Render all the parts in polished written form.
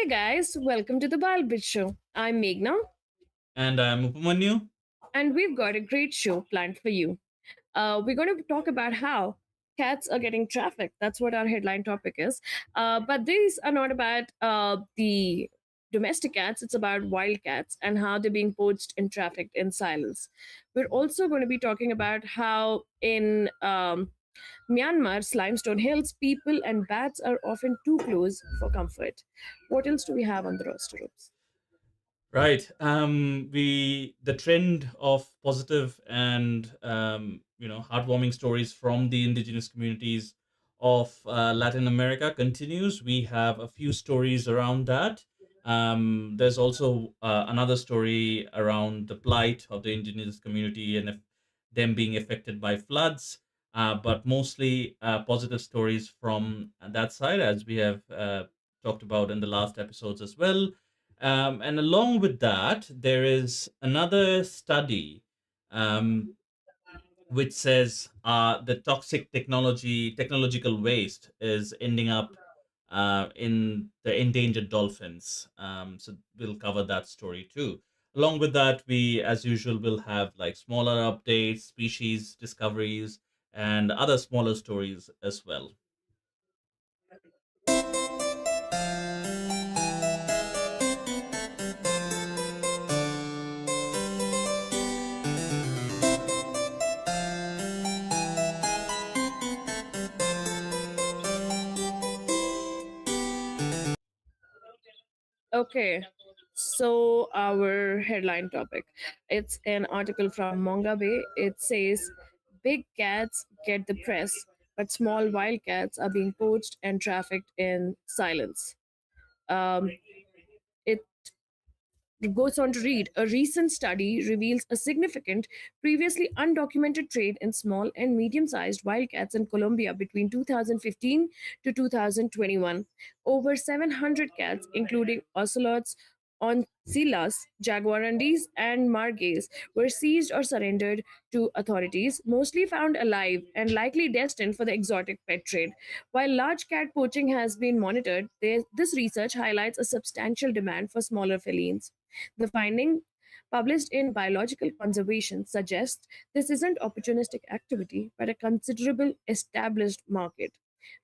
Hey guys, welcome to the Balbit Show. I'm Meghna, And I'm Upamanyu. and we've got a great show planned for you. We're going to talk about how cats are getting trafficked. That's what our headline topic is. But these are not about the domestic cats, it's about wild cats and how they're being poached and trafficked in silence. We're also going to be talking about how in Myanmar's limestone hills, people and bats are often too close for comfort. What else do we have on the roster? Oops? Right. The trend of positive and heartwarming stories from the indigenous communities of Latin America continues. We have a few stories around that. There's also another story around the plight of the indigenous community and if them being affected by floods. But mostly positive stories from that side, as we have talked about in the last episodes as well. And along with that, there is another study um, which says the toxic technological waste is ending up in the endangered dolphins. So we'll cover that story too. Along with that, we, as usual, will have like smaller updates, species discoveries, and other smaller stories as well. Okay, so our headline topic. It's an article from Monga Bay. It says big cats get the press, but small wild cats are being poached and trafficked in silence. Um, it goes on to read a recent study reveals a significant, previously undocumented trade in small and medium sized wildcats in Colombia between 2015 to 2021. Over 700 cats, including ocelots, oncillas, jaguarandis, and margays, were seized or surrendered to authorities, mostly found alive and likely destined for the exotic pet trade. While large cat poaching has been monitored, this research highlights a substantial demand for smaller felines. The finding, published in Biological Conservation, suggests this isn't opportunistic activity but a considerable established market.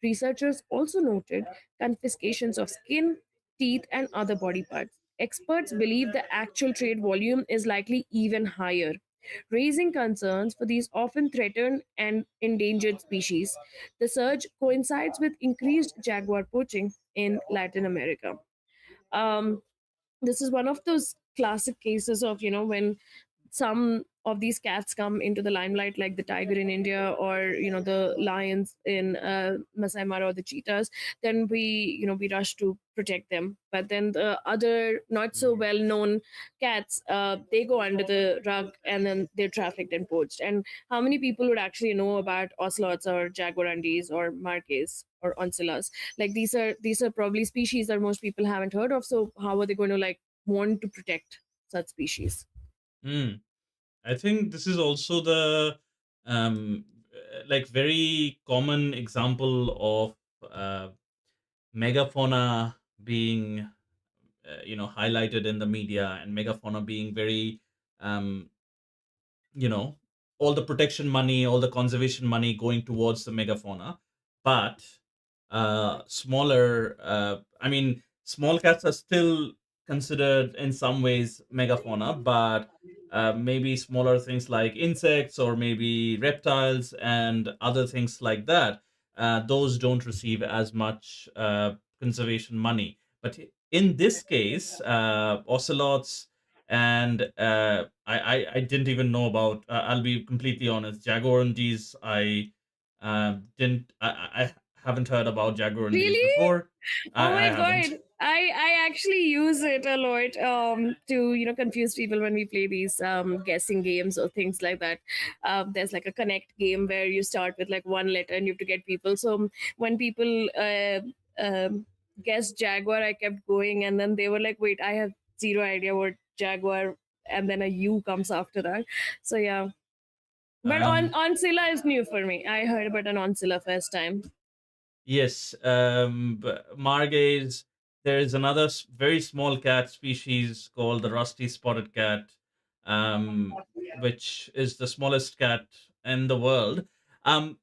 Researchers also noted confiscations of skin, teeth, and other body parts. Experts believe the actual trade volume is likely even higher, raising concerns for these often threatened and endangered species. The surge coincides with increased jaguar poaching in Latin America. Um, this is one of those classic cases of when some of these cats come into the limelight, like the tiger in India, or the lions in Masai Mara, or the cheetahs. Then we rush to protect them, but then the other not so well known cats, they go under the rug and then they're trafficked and poached. And how many people would actually know about ocelots or jaguarandis or marques or oncillas? Like these are probably species that most people haven't heard of, so how are they going to like want to protect such species? Mm. I think this is also the like very common example of megafauna being highlighted in the media and megafauna being very um, you know all the protection money, all the conservation money going towards the megafauna, but smaller I mean small cats are still considered in some ways megafauna, but maybe smaller things like insects or maybe reptiles and other things like that, those don't receive as much conservation money. But in this case, ocelots and I didn't even know about. I'll be completely honest. Jaguarandis, I haven't heard about Jaguarandis Really? before. Oh I my haven't. god. I actually use it a lot to confuse people when we play these guessing games or things like that. There's like a connect game where you start with like one letter and you have to get people. So when people guessed Jaguar, I kept going, and then they were like, "Wait, I have zero idea what Jaguar," and then a U comes after that. So yeah. But on Um, Oncilla is new for me. I heard about an Oncilla first time. yes. Margays. there is another very small cat species called the rusty spotted cat, um, which is the smallest cat in the world. Um,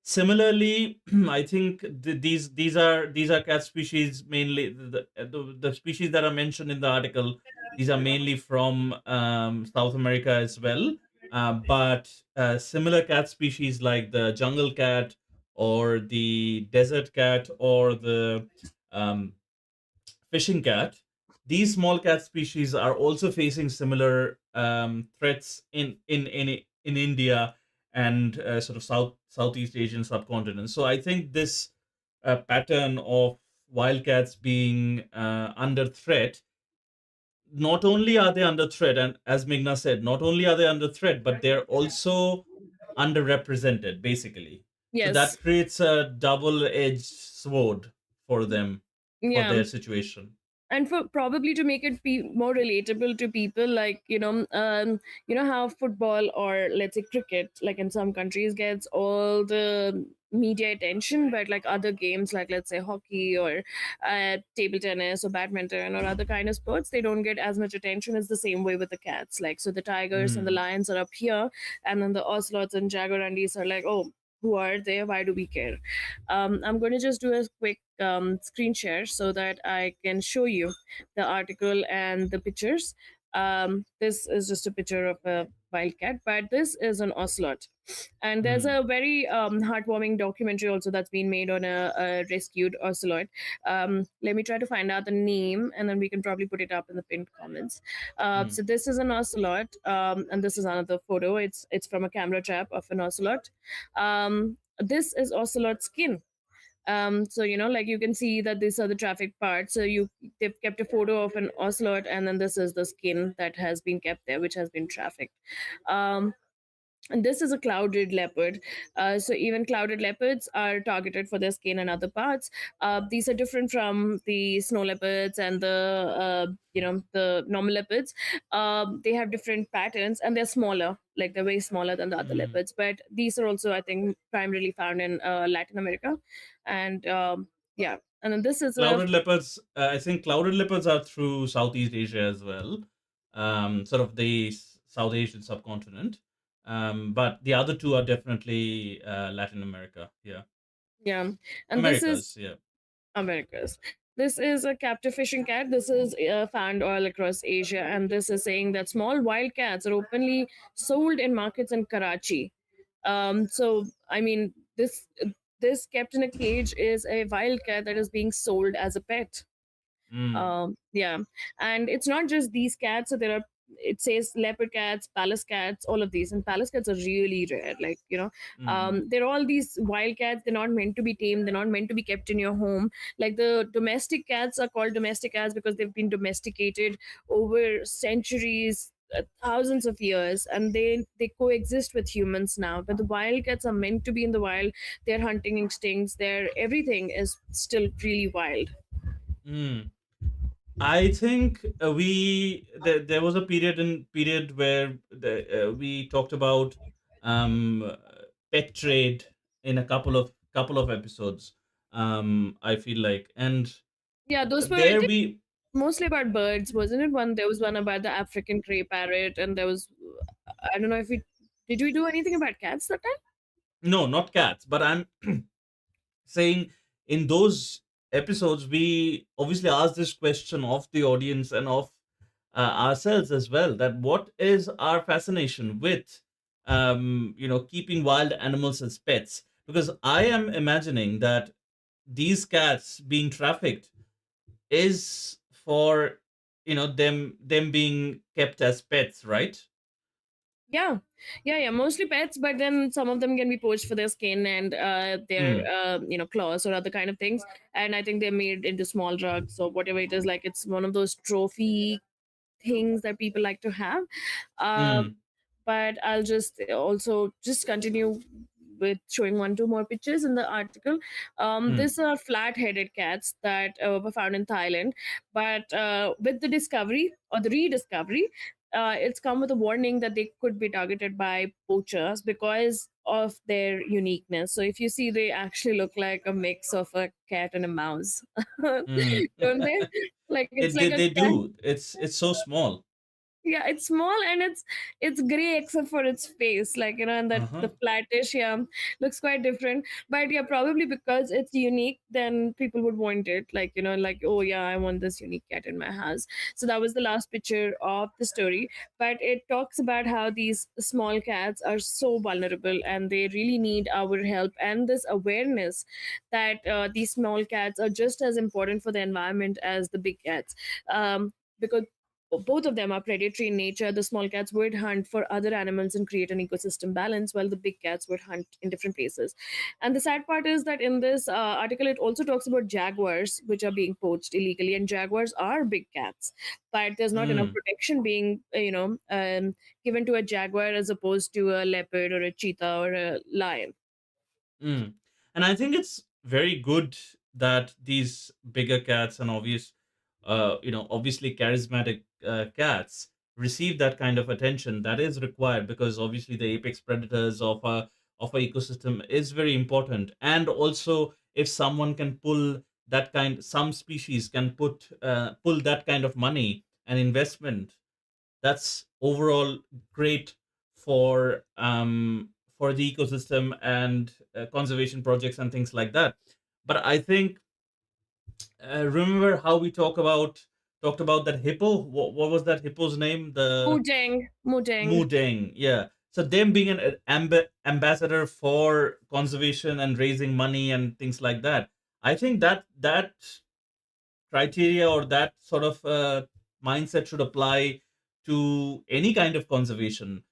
Similarly, I think these are cat species mainly the species that are mentioned in the article. These are mainly from South America as well. But similar cat species like the jungle cat or the desert cat or the um, fishing cat, these small cat species are also facing similar threats in India and sort of Southeast Asian subcontinent. So I think this pattern of wildcats being under threat, not only are they under threat, and as Meghna said, not only are they under threat, but they're also underrepresented, basically. So Yes. that creates a double-edged sword for them, for Yeah. their situation. And for probably to make it more relatable to people, like you know how football, or let's say cricket, like in some countries, gets all the media attention, but like other games, like let's say hockey or table tennis or badminton or other kind of sports, they don't get as much attention. It's the same way with the cats. Like, so the tigers and the Mm, lions are up here, and then the ocelots and jaguarandis are like, oh, who are they? Why do we care? I'm going to just do a quick screen share so that I can show you the article and the pictures. This is just a picture of a wildcat, but this is an ocelot. And there's mm, a very heartwarming documentary also that's been made on a rescued ocelot. Let me try to find out the name, and then we can probably put it up in the pinned comments. mm, So this is an ocelot, and this is another photo. It's from a camera trap of an ocelot. This is ocelot skin. So like you can see that these are the traffic parts. So they've kept a photo of an ocelot, and then this is the skin that has been kept there, which has been trafficked. Um, and this is a clouded leopard. So even clouded leopards are targeted for their skin and other parts. These are different from the snow leopards and the normal leopards. They have different patterns, and they're smaller. Like, they're way smaller than the other mm. leopards. But these are also, I think, primarily found in Latin America. And yeah, and then this is a Clouded leopards, I think clouded leopards are through Southeast Asia as well, sort of the South Asian subcontinent. But the other two are definitely Latin America. Yeah, yeah, and this is Americas. Yeah. Americas. This is a captive fishing cat. This is found all across Asia, and this is saying that small wild cats are openly sold in markets in Karachi. So I mean, this kept in a cage is a wild cat that is being sold as a pet. Mm, Yeah, and it's not just these cats. So there are, it says leopard cats, palace cats, all of these, and palace cats are really rare. Like, mm, they're all these wild cats. They're not meant to be tamed. They're not meant to be kept in your home. Like, the domestic cats are called domestic cats because they've been domesticated over centuries. Thousands of years, and they coexist with humans now. But the wild cats are meant to be in the wild. Their hunting instincts, their everything is still really wild. mm. I think there was a period where we talked about um, pet trade in a couple of episodes. I feel like, and Yeah, those were, I there think, we mostly about birds, wasn't it? There was one about the African gray parrot, and there was, I don't know if we did we do anything about cats that time. no, not cats, but I'm saying in those episodes we obviously asked this question of the audience and of ourselves as well, that what is our fascination with keeping wild animals as pets, because I am imagining that these cats being trafficked is for them being kept as pets, right? Yeah, yeah. Mostly pets, but then some of them can be poached for their skin and their Mm, claws or other kind of things. And I think they're made into small drugs or whatever it is. Like, it's one of those trophy things that people like to have. Uh, mm, but I'll just also just continue with showing one, two more pictures in the article. mm, These are flat-headed cats that were found in Thailand, but with the discovery or the rediscovery. it's come with a warning that they could be targeted by poachers because of their uniqueness. So if you see, they actually look like a mix of a cat and a mouse, Mm. don't they? Like it's it like they, a they cat. do. It's so small. Yeah, it's small and it's gray except for its face, like, and that the Uh-huh. flattish, yeah, looks quite different. But yeah, probably because it's unique, then people would want it, like, like, oh yeah, I want this unique cat in my house. So that was the last picture of the story. But it talks about how these small cats are so vulnerable and they really need our help, and this awareness that these small cats are just as important for the environment as the big cats. Because both of them are predatory in nature. The small cats would hunt for other animals and create an ecosystem balance, while the big cats would hunt in different places. And the sad part is that in this article, it also talks about jaguars, which are being poached illegally. And jaguars are big cats, but there's not enough Mm. protection being, given to a jaguar as opposed to a leopard or a cheetah or a lion. Mm. And I think it's very good that these bigger cats and obviously charismatic cats receive that kind of attention that is required, because obviously the apex predators of a ecosystem is very important. And also, if someone can pull some species can pull that kind of money and investment, that's overall great for the ecosystem and conservation projects and things like that. But I think, remember how we talked about that hippo? What was that hippo's name? The Mujang, mujang. Mudeng. Yeah. So them being an ambassador for conservation and raising money and things like that. I think that criteria or that sort of mindset should apply to any kind of conservation,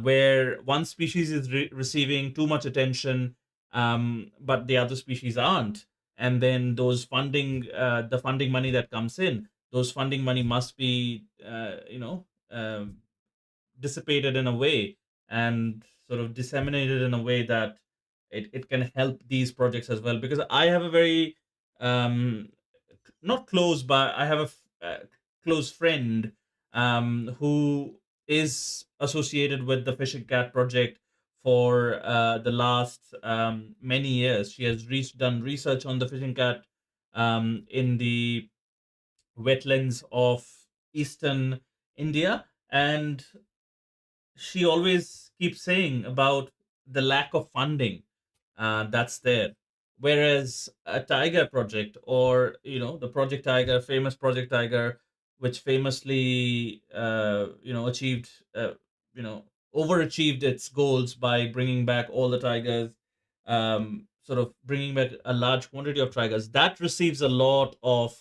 where one species is receiving too much attention, but the other species aren't. And then the funding money that comes in, those funding money must be, dissipated in a way and sort of disseminated in a way that it can help these projects as well. Because I have a very, um, not close, but I have close friend, who is associated with the fishing cat project for the last many years. She has done research on the fishing cat in the wetlands of eastern India, and she always keeps saying about the lack of funding that's there. Whereas a tiger project, or the Project Tiger, famous Project Tiger, which famously achieved, you know overachieved its goals by bringing back all the tigers, sort of bringing back a large quantity of tigers, that receives a lot of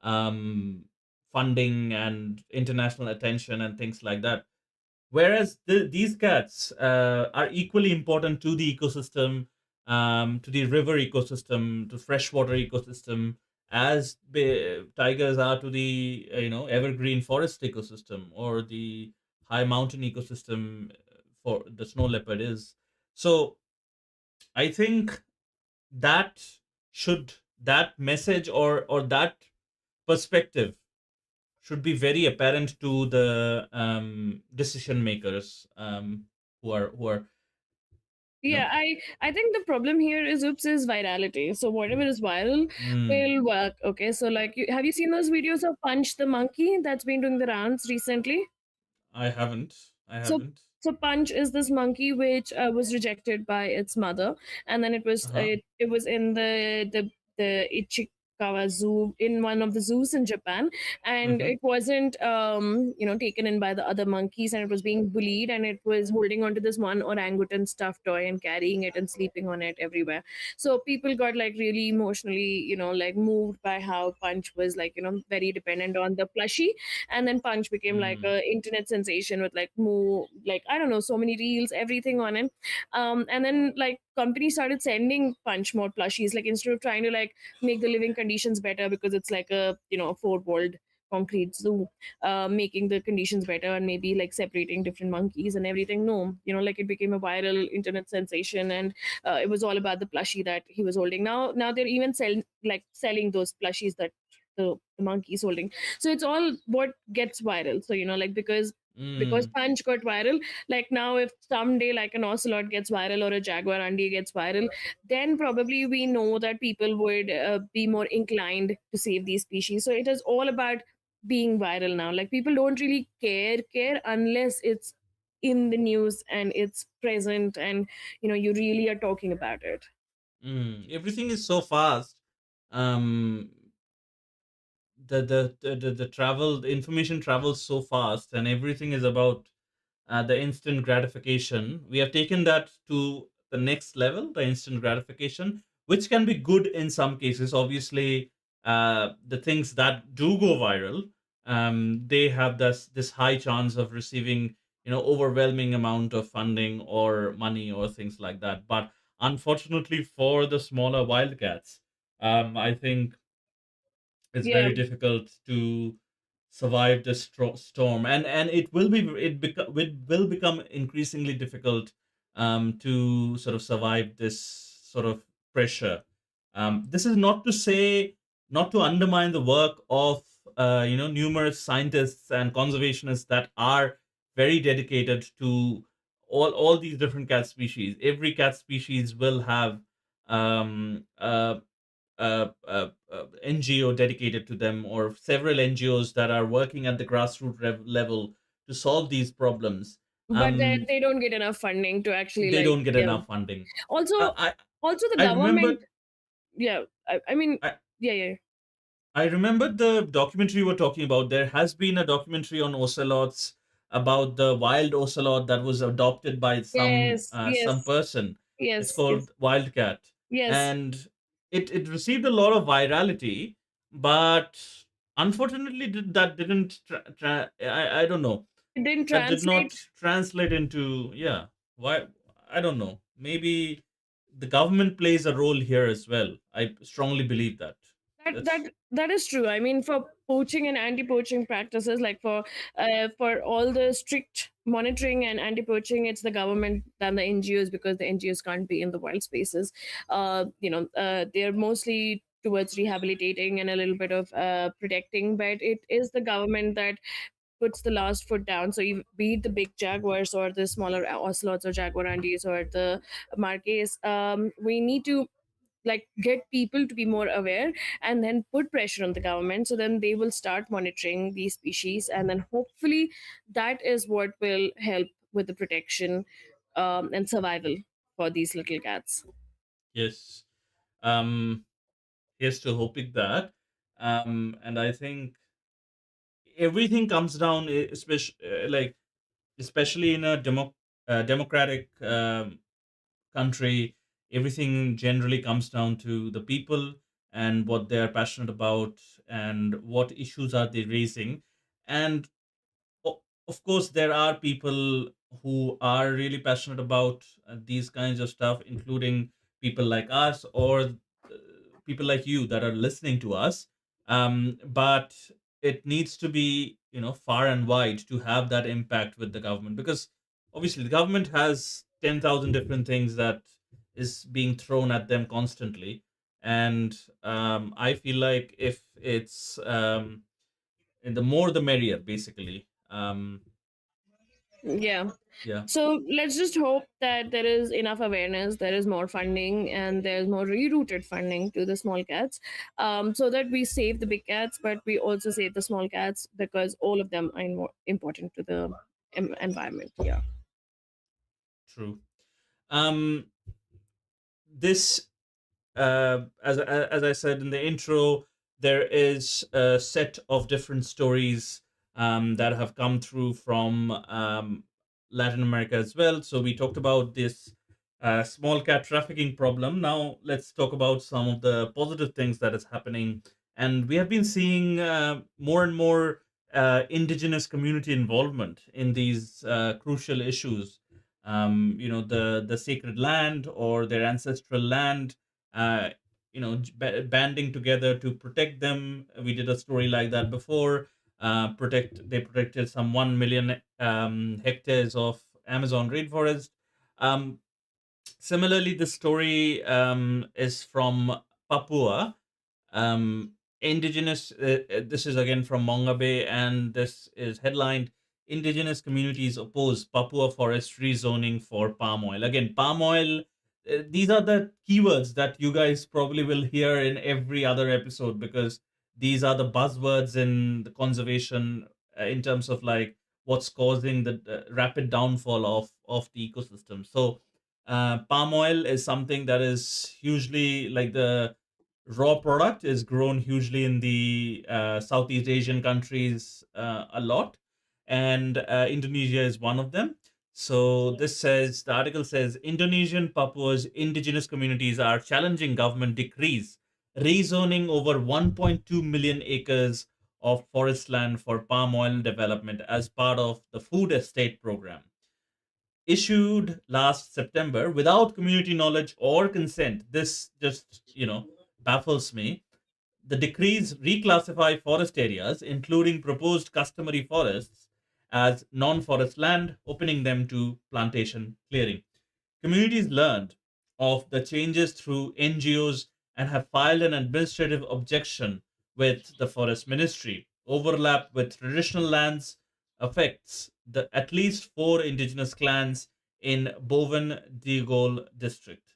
um, funding and international attention and things like that. Whereas these cats are equally important to the ecosystem, to the river ecosystem, to freshwater ecosystem, as tigers are to the evergreen forest ecosystem, or the high mountain ecosystem for the snow leopard is. So I think that that message, or that perspective should be very apparent to the decision makers, who are you know Yeah, I think the problem here is, oops, is virality. So whatever is viral mm, will work. Okay, so like, have you seen those videos of Punch the monkey that's been doing the rounds recently? I haven't. So so Punch is this monkey which was rejected by its mother, and then Uh-huh. it was in the Ichikawa Zoo, in one of the zoos in Japan, and Mm-hmm. it wasn't taken in by the other monkeys, and it was being bullied, and it was holding onto this one orangutan stuffed toy and carrying it and sleeping on it everywhere. So people got like really emotionally, like moved by how Punch was like, very dependent on the plushie. And then Punch became like Mm. a internet sensation with like more, like, I don't know, so many reels, everything on it. And then like companies started sending Punch more plushies, like instead of trying to like make the living conditions better, because it's like a, four-walled concrete zoo, making the conditions better and maybe like separating different monkeys and everything. No, like it became a viral internet sensation, and it was all about the plushie that he was holding. Now they're even selling those plushies that the monkey is holding. So it's all what gets viral. So like, because because Mm. punch got viral. Like now, if someday like an ocelot gets viral or a jaguar andi gets viral, then probably we know that people would be more inclined to save these species. So it is all about being viral now. Like people don't really care unless it's in the news and it's present, and you really are talking about it. Everything is so fast. Um, the travel, the information travels so fast, and everything is about the instant gratification. We have taken that to the next level, the instant gratification, which can be good in some cases. Obviously, the things that do go viral, they have this high chance of receiving overwhelming amount of funding or money or things like that. But unfortunately, for the smaller wildcats, I think it's Yeah, very difficult to survive the storm, and it will become increasingly difficult to sort of survive this sort of pressure. This is not to say, not to undermine the work of numerous scientists and conservationists that are very dedicated to all these different cat species. Every cat species will have NGO dedicated to them, or several NGOs that are working at the grassroots level to solve these problems. but they don't get enough funding to actually, They like, don't get yeah. enough funding. Also, I also the I government. remembered Yeah, I mean, I, yeah, yeah. I remembered the documentary you were talking about. There has been a documentary on ocelots, about the wild ocelot that was adopted by Yes, some yes, person. It's yes, yes, called Wildcat, yes. and it received a lot of virality, but unfortunately, that didn't. I don't know. It didn't That did not translate. translate into, yeah. Why? I don't know. Maybe the government plays a role here as well. I strongly believe that. That That's that is true. I mean, for poaching and anti-poaching practices, like for all the strict monitoring and anti-poaching, it's the government than the NGOs, because the NGOs can't be in the wild spaces. They're mostly towards rehabilitating and a little bit of protecting, but it is the government that puts the last foot down. So be it the big jaguars or the smaller ocelots or jaguarandis or the marqués, we need to like get people to be more aware and then put pressure on the government, so then they will start monitoring these species, and then hopefully that is what will help with the protection and survival for these little cats. yes. Um, Here's to hoping that. And I think everything comes down, especially in a democratic country, everything generally comes down to the people and what they are passionate about and what issues are they raising. And of course, there are people who are really passionate about these kinds of stuff, including people like us, or people like you that are listening to us. But it needs to be, far and wide to have that impact with the government, because obviously the government has 10,000 different things that is being thrown at them constantly. And I feel like if it's and the more the merrier, basically. Yeah. Yeah. So let's just hope that there is enough awareness, there is more funding, and there's more rerouted funding to the small cats, so that we save the big cats, but we also save the small cats, because all of them are important to the environment. Yeah. True. um this as I said in the intro, there is a set of different stories that have come through from Latin America as well. So we talked about this small cat trafficking problem. Now let's talk about some of the positive things that is happening. And we have been seeing more and more indigenous community involvement in these crucial issues. The sacred land or their ancestral land, uh, banding together to protect them. We did a story like that before. They protected some 1 million hectares of Amazon rainforest. Um, Similarly, the story is from Papua. Indigenous. This is again from Mongabe, and this is headlined: indigenous communities oppose Papua forest rezoning for palm oil. Again, palm oil, these are the keywords that you guys probably will hear in every other episode, because these are the buzzwords in the conservation, in terms of like what's causing the rapid downfall of the ecosystem. So palm oil is something that is hugely, like, the raw product is grown hugely in the Southeast Asian countries a lot, and Indonesia is one of them. So the article says Indonesian Papua's indigenous communities are challenging government decrees, rezoning over 1.2 million acres of forest land for palm oil development as part of the food estate program issued last September without community knowledge or consent. This just, baffles me. The decrees reclassify forest areas, including proposed customary forests, as non forest land, opening them to plantation clearing. Communities learned of the changes through NGOs and have filed an administrative objection with the Forest Ministry. Overlap with traditional lands affects at least four indigenous clans in Boven Digol district,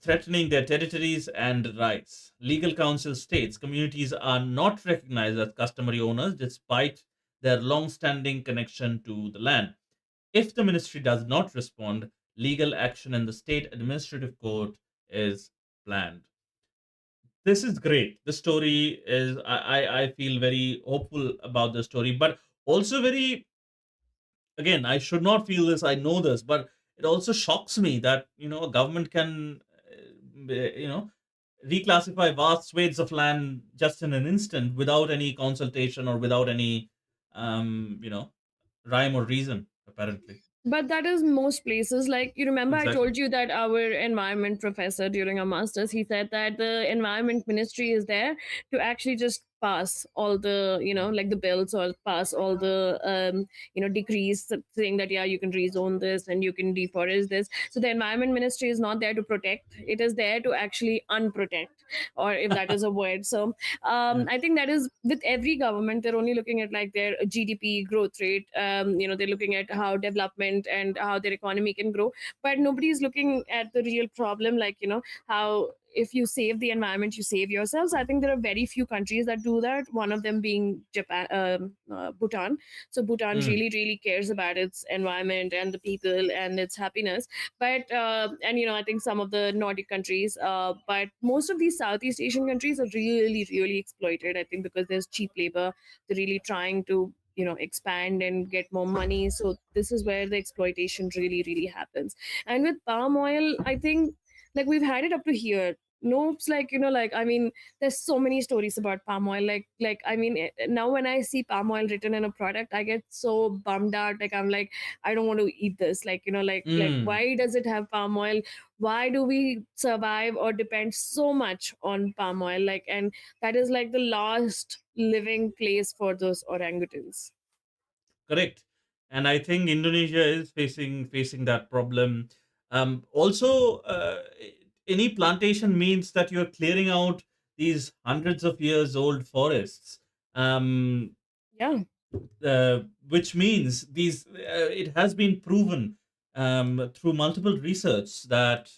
threatening their territories and rights. Legal counsel states communities are not recognized as customary owners despite their long standing connection to the land. If the ministry does not respond, legal action in the state administrative court is planned. This is great. The story is, I feel very hopeful about the story, but also very, again, I should not feel this, I know this, but it also shocks me that, a government can, reclassify vast swathes of land just in an instant without any consultation or without any, rhyme or reason, apparently. But that is most places. Like, you remember I Exactly. told you that our environment professor during our masters, he said that the environment ministry is there to actually just pass all the, like the bills, or pass all the decrees saying that, yeah, you can rezone this and you can deforest this. So the environment ministry is not there to protect, it is there to actually unprotect, or if that is a word. So Yeah. I think that is with every government, they're only looking at like their GDP growth rate. They're looking at how development and how their economy can grow, but nobody is looking at the real problem, like, how if you save the environment, you save yourselves. I think there are very few countries that do that, one of them being Japan, Bhutan. So Bhutan Mm, really, really cares about its environment and the people and its happiness. But and I think some of the Nordic countries, but most of these Southeast Asian countries are really, really exploited, I think, because there's cheap labor. They're really trying to expand and get more money. So this is where the exploitation really, really happens. And with palm oil, I think, like, we've had it up to here. Nope's like, like, I mean, there's so many stories about palm oil. Like I mean, now when I see palm oil written in a product, I get so bummed out. Like, I'm like, I don't want to eat this. Like, like mm. why does it have palm oil? Why do we survive or depend so much on palm oil? Like, and that is like the last living place for those orangutans. Correct. And I think Indonesia is facing that problem. Also, any plantation means that you're clearing out these hundreds of years old forests. Um, Yeah. which means it has been proven through multiple research that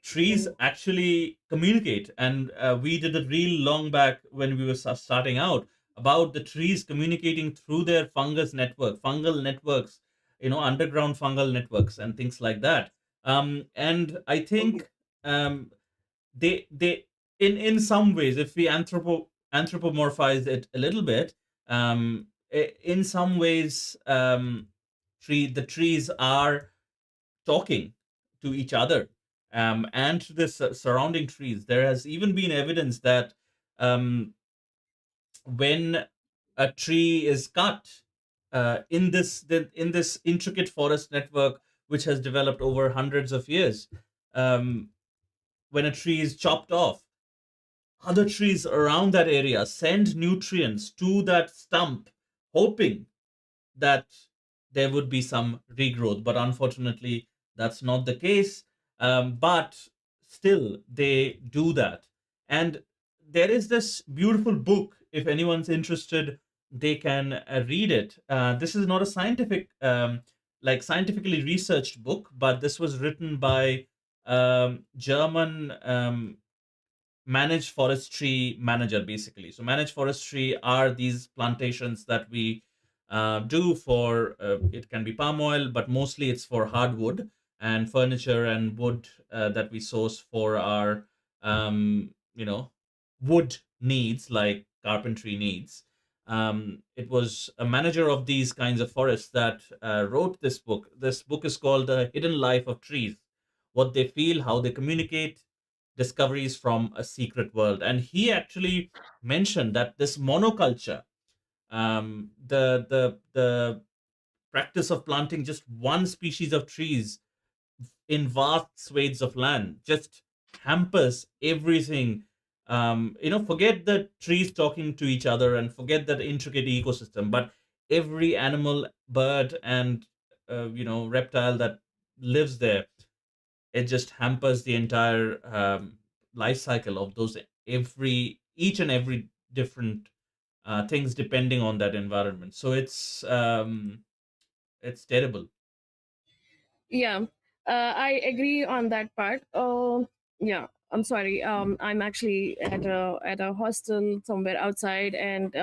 trees actually communicate. And we did a reel long back when we were starting out about the trees communicating through their fungal networks, underground fungal networks and things like that. And I think um, they in some ways, if we anthropomorphize it a little bit, in some ways, the trees are talking to each other, and to the surrounding trees. There has even been evidence that um, when a tree is cut, in this intricate forest network which has developed over hundreds of years, um, when a tree is chopped off, other trees around that area send nutrients to that stump, hoping that there would be some regrowth. But unfortunately, that's not the case. But still, they do that. And there is this beautiful book, if anyone's interested, they can read it. This is not a like scientifically researched book, but this was written by German managed forestry manager, basically. So managed forestry are these plantations that we do for, it can be palm oil, but mostly it's for hardwood and furniture and wood that we source for our wood needs, like carpentry needs. It was a manager of these kinds of forests that wrote this book. This book is called The Hidden Life of Trees: What They Feel, How They Communicate, Discoveries from a Secret World. And he actually mentioned that this monoculture, the practice of planting just one species of trees in vast swathes of land, just hampers everything. Forget the trees talking to each other and forget that intricate ecosystem, but every animal, bird, and reptile that lives there, it just hampers the entire life cycle of those, every each and every different things depending on that environment. So it's terrible. Yeah, I agree on that part. Yeah, I'm sorry. I'm actually at a hostel somewhere outside, and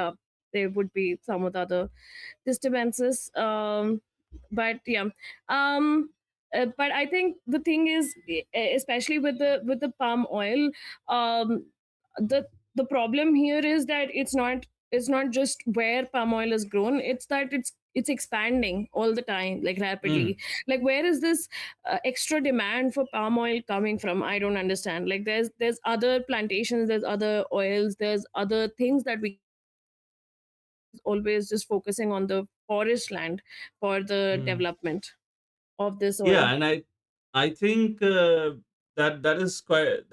there would be some of the other disturbances. But yeah, um, but I think the thing is, especially with the palm oil, um, the problem here is that it's not just where palm oil is grown. It's that it's expanding all the time, like rapidly. Mm, Like, where is this extra demand for palm oil coming from? I don't understand. Like, there's other plantations, there's other oils, there's other things that we can do. Why is it always just focusing on the forest land for the mm. development of this oil? Yeah, and I think that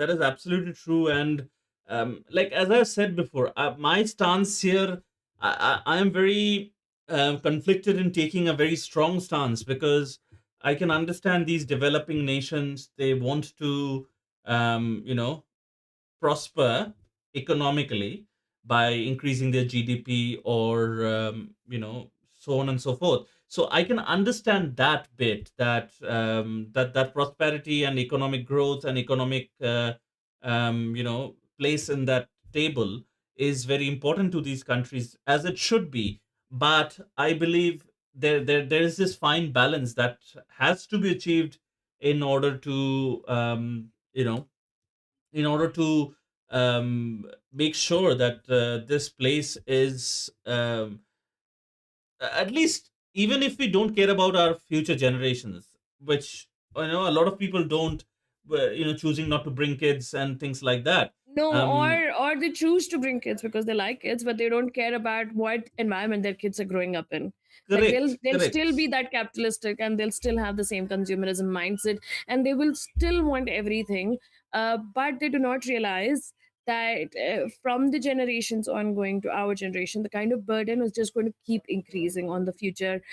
is absolutely true. And like as I said before, my stance here, I am very conflicted in taking a very strong stance, because I can understand these developing nations, they want to prosper economically by increasing their GDP, or so on and so forth. So I can understand that bit, that that prosperity and economic growth and economic place in that table is very important to these countries, as it should be. But I believe there is this fine balance that has to be achieved in order to make sure that this place is, at least, even if we don't care about our future generations, which a lot of people don't, choosing not to bring kids and things like that. No, um or they choose to bring kids because they like kids, but they don't care about what environment their kids are growing up in. Like, they'll Correct, they'll still be correct. that capitalistic, and they'll still have the same consumerism mindset, and they will still want everything. But they do not realize that from the generations ongoing to our generation, the kind of burden is just going to keep increasing on the future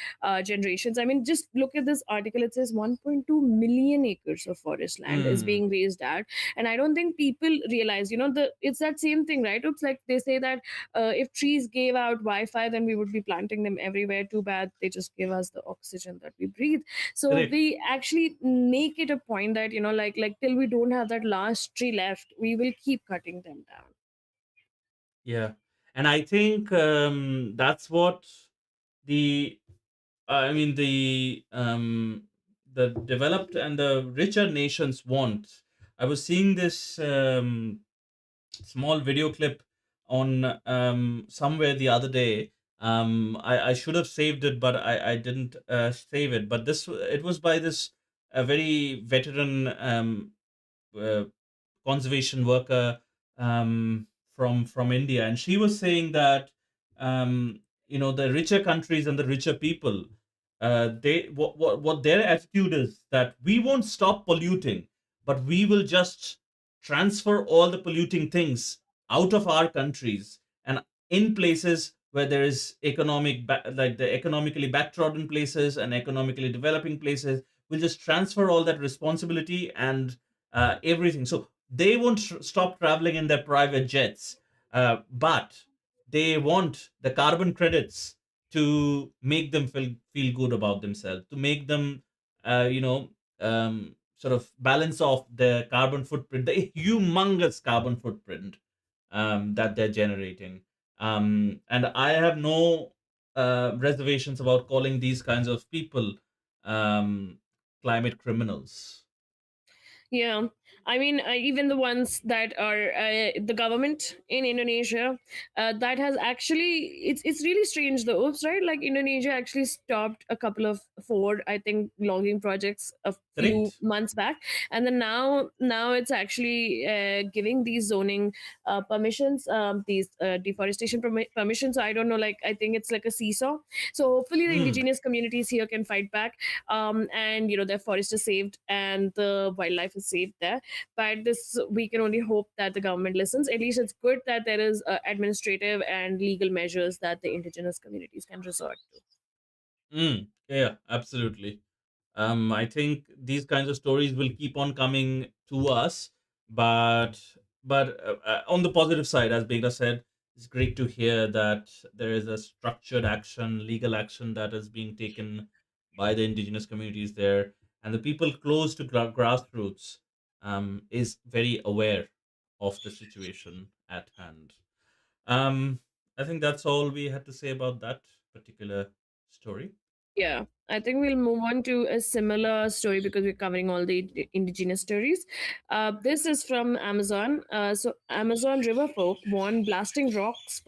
generations. I mean, just look at this article. It says 1.2 million acres of forest land is Hmm. being raised at. And I don't think people realize, it's that same thing, right? It's like they say that if trees gave out Wi-Fi, then we would be planting them everywhere. Too bad they just give us the oxygen that we breathe. So Correct. we actually make it a point that, like till we don't have that last tree left, we will keep cutting them down. Yeah, and I think that's what the I mean the developed and the richer nations want. I was seeing this small video clip on somewhere the other day. I should have saved it, but I didn't save it. But it was by this a very veteran uh, conservation worker from India, and she was saying that the richer countries and the richer people, they what their attitude is, that we won't stop polluting, but we will just transfer all the polluting things out of our countries, and in places where there is like the economically backtrodden places and economically developing places, we'll just transfer all that responsibility and everything. So they won't stop traveling in their private jets, but they want the carbon credits to make them feel good about themselves, to make them, you know, sort of balance off the carbon footprint, the humongous carbon footprint that they're generating. And I have no reservations about calling these kinds of people um, climate criminals. Yeah, I mean, even the ones that are the government in Indonesia, that has actually, it's really strange though. Oops, right? Like Indonesia actually stopped a couple of Ford, I think, logging projects a few Correct? months back, and then now it's actually giving these zoning permissions, these deforestation permissions. So I don't know, like I think it's like a seesaw. So hopefully the Hmm. indigenous communities here can fight back, and their forest is saved and the wildlife is saved there. But this, we can only hope that the government listens. At least it's good that there is administrative and legal measures that the indigenous communities can resort to. Yeah, absolutely. I think these kinds of stories will keep on coming to us, but on the positive side, as Begla said, it's great to hear that there is a structured action, legal action that is being taken by the indigenous communities there, and the people close to grassroots is very aware of the situation at hand. Um, I think that's all we had to say about that particular story. Yeah, I think we'll move on to a similar story because we're covering all the indigenous stories. This is from Amazon. So Amazon river folk warn blasting rocks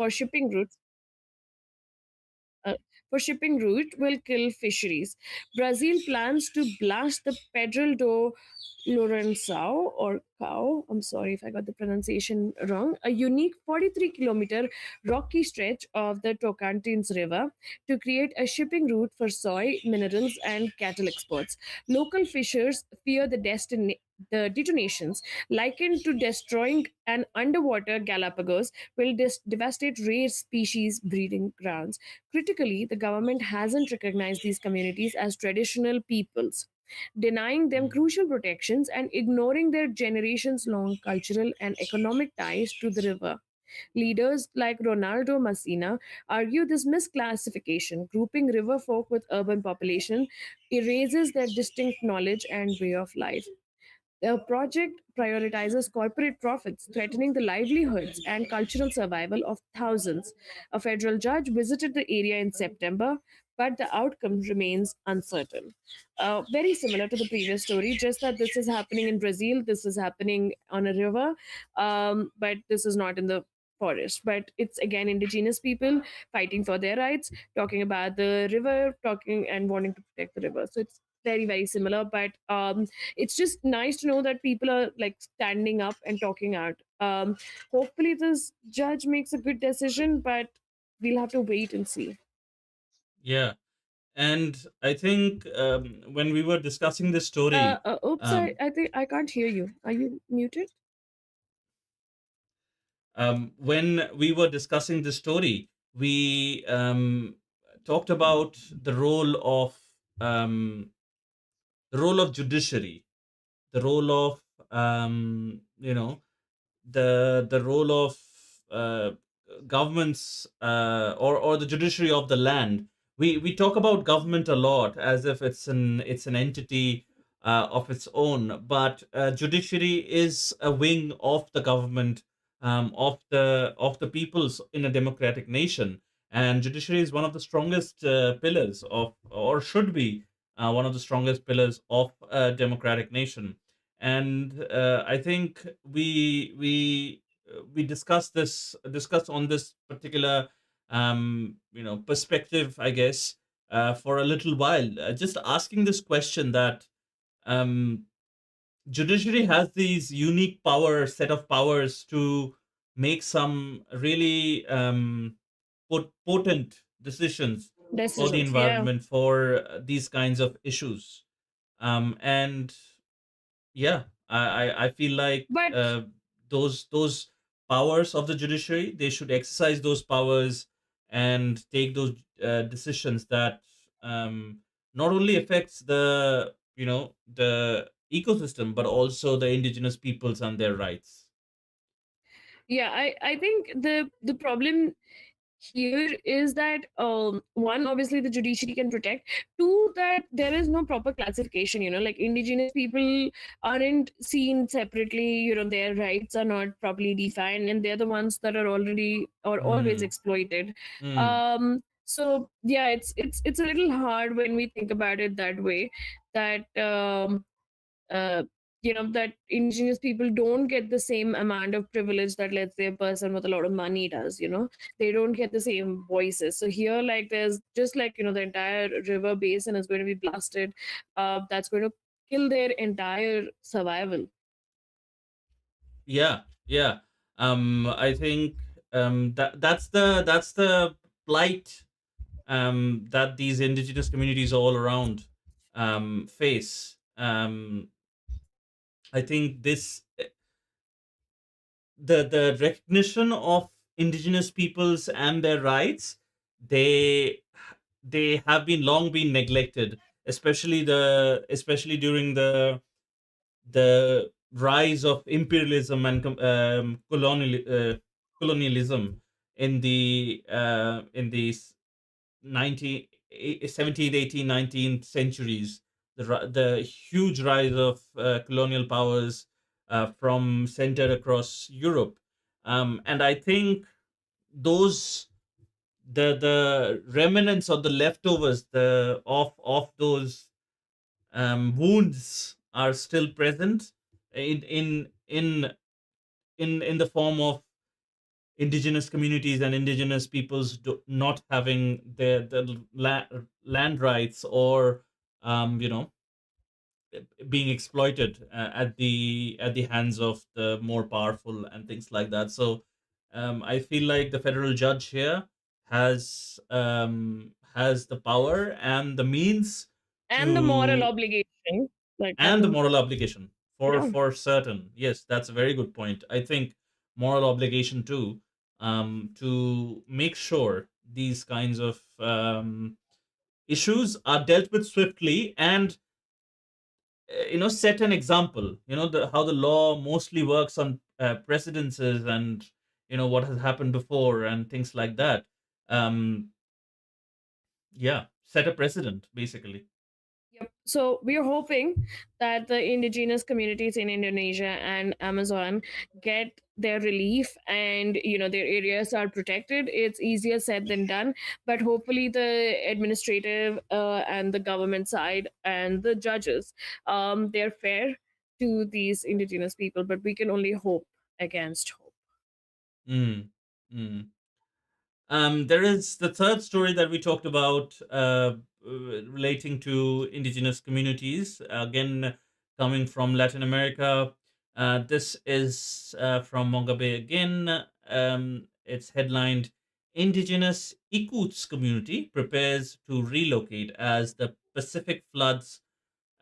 uh, for shipping route will kill fisheries. Brazil plans to blast the Pedral do Lourenço or Cow. I'm sorry if I got the pronunciation wrong. A unique 43-kilometer rocky stretch of the Tocantins River to create a shipping route for soy, minerals, and cattle exports. Local fishers fear the detonations, likened to destroying an underwater Galápagos, will devastate rare species breeding grounds. Critically, the government hasn't recognized these communities as traditional peoples, denying them Mm. crucial protections and ignoring their generations long cultural and economic ties to the river. Leaders like Ronaldo Massina argue this misclassification, grouping river folk with urban population, erases their distinct knowledge and way of life. The project prioritizes corporate profits, threatening the livelihoods and cultural survival of thousands. A federal judge visited the area in September, but the outcome remains uncertain. Very similar to the previous story, just that this is happening in Brazil, this is happening on a river, but this is not in the forest. But it's again indigenous people fighting for their rights, talking about the river, talking and wanting to protect the river. So it's very similar, but it's just nice to know that people are like standing up and talking out. Hopefully this judge makes a good decision, but we'll have to wait and see. Yeah. And I think when we were discussing this story, Oops, um, I think I can't hear you. Are you muted? when we were discussing this story, we talked about um, the role of judiciary, the role of the role of uh, governments, or the judiciary of the land. We talk about government a lot as if it's an entity of its own, but judiciary is a wing of the government, of the peoples in a democratic nation, and judiciary is one of the strongest pillars of, or should be one of the strongest pillars of a democratic nation. And I think we discussed on this particular perspective, I guess, for a little while, just asking this question that um, judiciary has these unique set of powers to make some really potent decisions for the Decisions, yeah. environment, for these kinds of issues. And yeah, I feel like But those powers of the judiciary, they should exercise those powers and take those decisions that not only affects the ecosystem, but also the indigenous peoples and their rights. yeah, I think the problem here is that one, obviously the judiciary can protect. Two, that there is no proper classification. Like indigenous people aren't seen separately. Their rights are not properly defined, and they're the ones that are already or always Mm, exploited. mm. So yeah, it's a little hard when we think about it that way. That uh, that indigenous people don't get the same amount of privilege that, let's say, a person with a lot of money does. They don't get the same voices. So here, like, there's just like, the entire river basin is going to be blasted. That's going to kill their entire survival. Yeah, yeah. I think that's the plight that these indigenous communities all around face. I think the recognition of indigenous peoples and their rights, they they have been long been neglected, especially during the rise of imperialism and colonialism in the 19, 17th, 18th, 19th centuries. The huge rise of colonial powers from centered across Europe, and I think those the remnants or the leftovers of those wounds are still present in the form of indigenous communities and indigenous peoples not having land rights, or you know being exploited at the hands of the more powerful and things like that. So I feel like the federal judge here has the power and the means And the moral to, obligation, like, and the moral obligation, for yeah. for certain. Yes, that's a very good point. I think moral obligation too, to make sure these kinds of issues are dealt with swiftly, and set an example. How the law mostly works on precedences, and what has happened before and things like that. Um yeah set a precedent, basically. Yep. So we are hoping that the indigenous communities in Indonesia and Amazon get their relief, and their areas are protected. It's easier said than done, but hopefully the administrative and the government side and the judges, they're fair to these indigenous people. But we can only hope against hope. Mm. Mm. There is the third story that we talked about, relating to indigenous communities, again coming from Latin America. This is from Mongabe again. It's headlined Indigenous Ikoots community prepares to relocate as the Pacific floods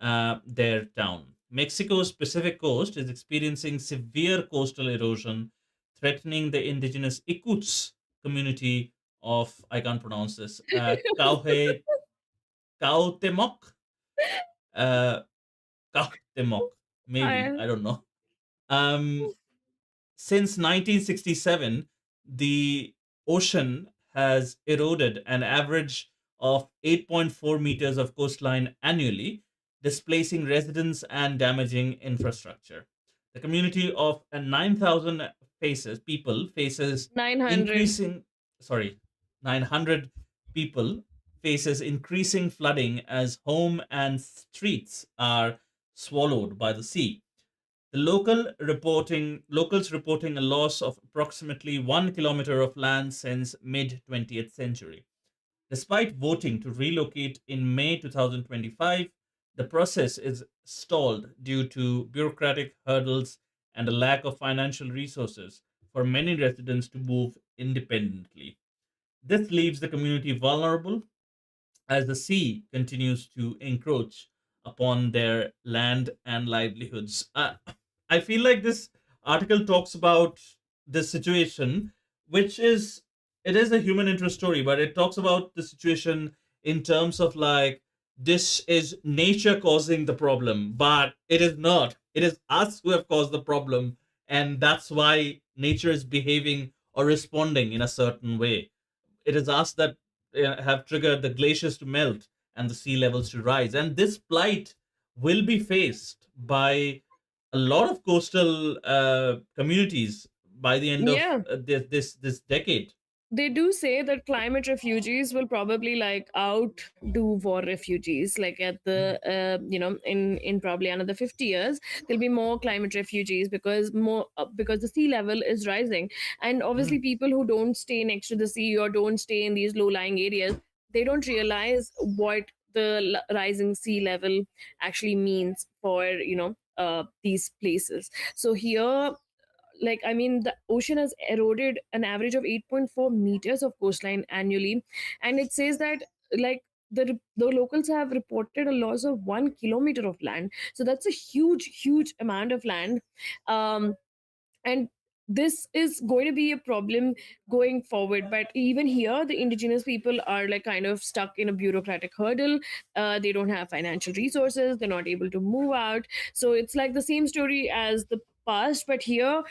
their town. Mexico's Pacific coast is experiencing severe coastal erosion, threatening the indigenous Ikoots community of, I can't pronounce this, Kautemok, uh, Kautemok, maybe, I, I don't know. Um, since 1967, the ocean has eroded an average of 8.4 meters of coastline annually, displacing residents and damaging infrastructure. The community of 9,000 people faces 900. increasing, sorry, 900 people faces increasing flooding as home and streets are swallowed by the sea. The locals reporting a loss of approximately 1 kilometer of land since mid 20th century. Despite voting to relocate in May 2025, the process is stalled due to bureaucratic hurdles and a lack of financial resources for many residents to move independently. This leaves the community vulnerable as the sea continues to encroach upon their land and livelihoods. I feel like this article talks about this situation, which is, it is a human interest story, but it talks about the situation in terms of like, this is nature causing the problem, but it is not. It is us who have caused the problem, and that's why nature is behaving or responding in a certain way. it is us that have triggered the glaciers to melt and the sea levels to rise. And this plight will be faced by a lot of coastal communities by the end of Yeah, this decade. they do say that climate refugees will probably like outdo war refugees, like at the in probably another 50 years there'll be more climate refugees because more because the sea level is rising. And obviously Mm. people who don't stay next to the sea or don't stay in these low lying areas, they don't realize what the rising sea level actually means for these places. So here, like, I mean, the ocean has eroded an average of 8.4 meters of coastline annually. And it says that, like, the locals have reported a loss of 1 kilometer of land. So that's a huge amount of land. um and this is going to be a problem going forward. But even here the indigenous people are like kind of stuck in a bureaucratic hurdle. They don't have financial resources, they're not able to move out. So it's like the same story as the past, but here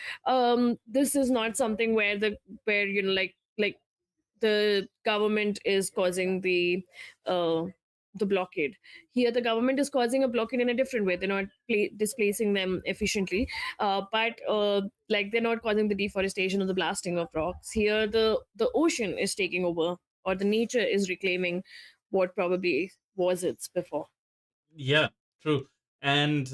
this is not something where where like the government is causing uh, the blockade. Here, the government is causing a blockade in a different way. They're not displacing them efficiently, but like they're not causing the deforestation or the blasting of rocks. Here, the ocean is taking over, or the nature is reclaiming what probably was its before. Yeah, true. And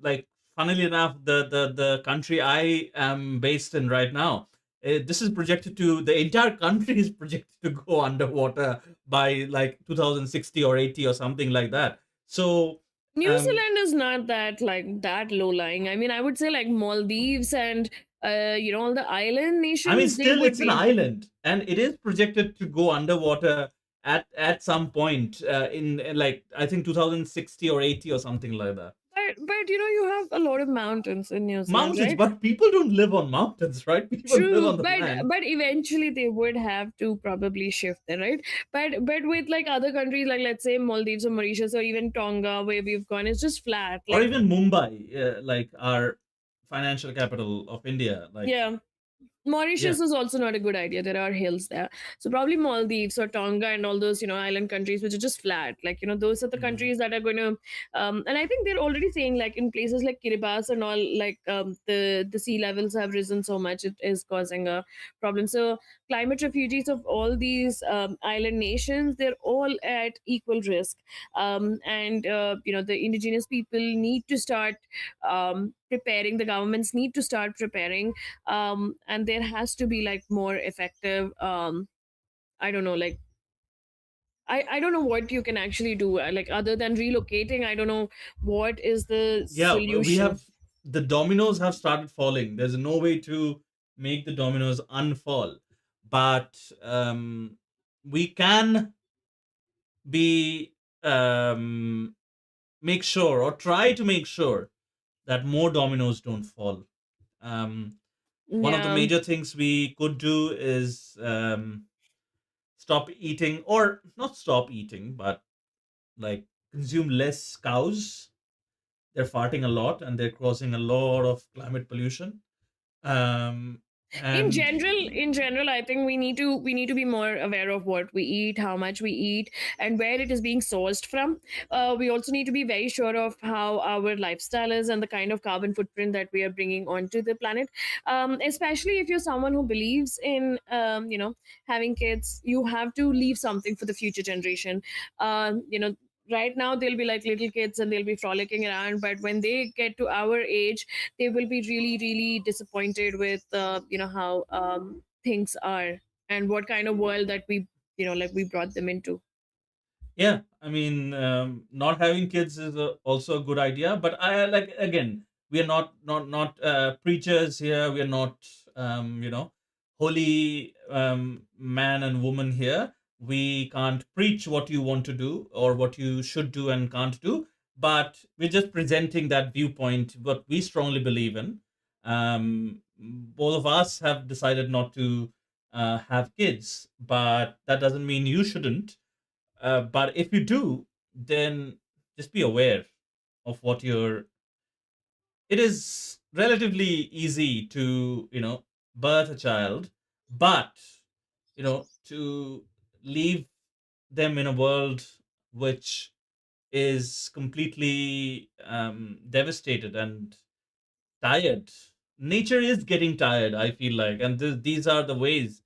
like, funnily enough, the country I am based in right now, this is projected to the entire country is projected to go underwater by like 2060 or 80 or something like that. So, New um, Zealand is not that like that low lying. I mean, I would say like Maldives and all the island I mean, nations, they still would it's an be. island, and it is projected to go underwater at some point in like I think 2060 or 80 or something like that. But you have a lot of mountains in New Zealand, Mountains, right? but people don't live on mountains, right? People live True, on the land. but eventually they would have to probably shift there, right? But with like other countries, like let's say Maldives or Mauritius or even Tonga, where we've gone, it's just flat. Or Like, even Mumbai, like our financial capital of India. Like, yeah, yeah. Mauritius is also not a good idea. There are hills there. So probably Maldives or Tonga and all those, island countries which are just flat. Like, those are the Mhm. countries that are going to, and I think they're already saying like in places like Kiribati and all, like the sea levels have risen so much, it is causing a problem. So climate refugees of all these island nations, they're all at equal risk. And the indigenous people need to start preparing, the governments need to start preparing, and there has to be like more effective I don't know, like I don't know what you can actually do, like other than relocating. I don't know what is the Yeah, we solution. have the dominoes have started falling. There's no way to make the dominoes unfall, but we can be make sure or try to make sure that more dominoes don't fall. Um, One of the Yeah. major things we could do is stop eating, or not stop eating, but like consume less cows. They're farting a lot and they're causing a lot of climate pollution. Um, in and general in general I think we need to be more aware of what we eat, how much we eat, and where it is being sourced from. We also need to be very sure of how our lifestyle is and the kind of carbon footprint that we are bringing onto the planet. Especially if you're someone who believes in having kids, you have to leave something for the future generation. Right now they'll be like little kids and they'll be frolicking around, but when they get to our age, they will be really disappointed with how things are and what kind of world that we brought them into. yeah, I mean, not having kids is also a good idea. But I like, again, we are not preachers here. We are not holy man and woman here. We can't preach what you want to do or what you should do and can't do. But we're just presenting that viewpoint, what we strongly believe in. Both of us have decided not to have kids, but that doesn't mean you shouldn't. But if you do, then just be aware of what you're. It is relatively easy to birth a child, but to leave them in a world which is completely devastated and tired. Nature is getting tired, I feel like, and these are the ways.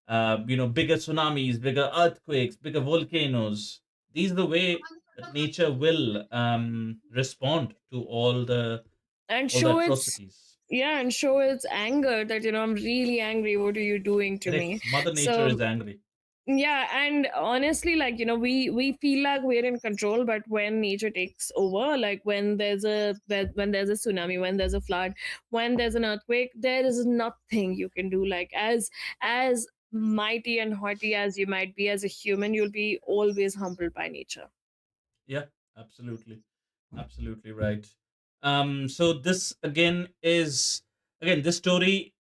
Bigger tsunamis, bigger earthquakes, bigger volcanoes. These are the way that nature will respond to And all the show its, atrocities. yeah, and show its anger that, I'm really angry, what are you doing to me? Correct. Mother Nature So is angry. yeah, and honestly, like, we feel like we're in control, but when nature takes over, like when there's a tsunami, when there's a flood, when there's an earthquake, there is nothing you can do. Like, as mighty and haughty as you might be as a human, you'll be always humbled by nature. Yeah, absolutely. Absolutely right. So this again this story.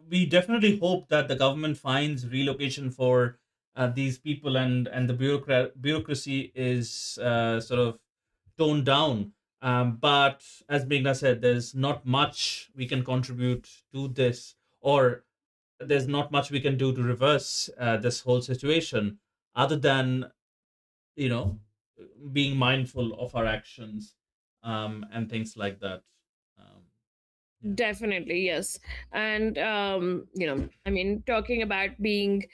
We definitely hope that the government finds relocation for these people, and the bureaucracy is sort of toned down. But as Meghna said, there's not much we can contribute to this, or there's not much we can do to reverse this whole situation, other than you know being mindful of our actions, and things like that. um, yeah. Definitely, yes. And, I mean, talking about being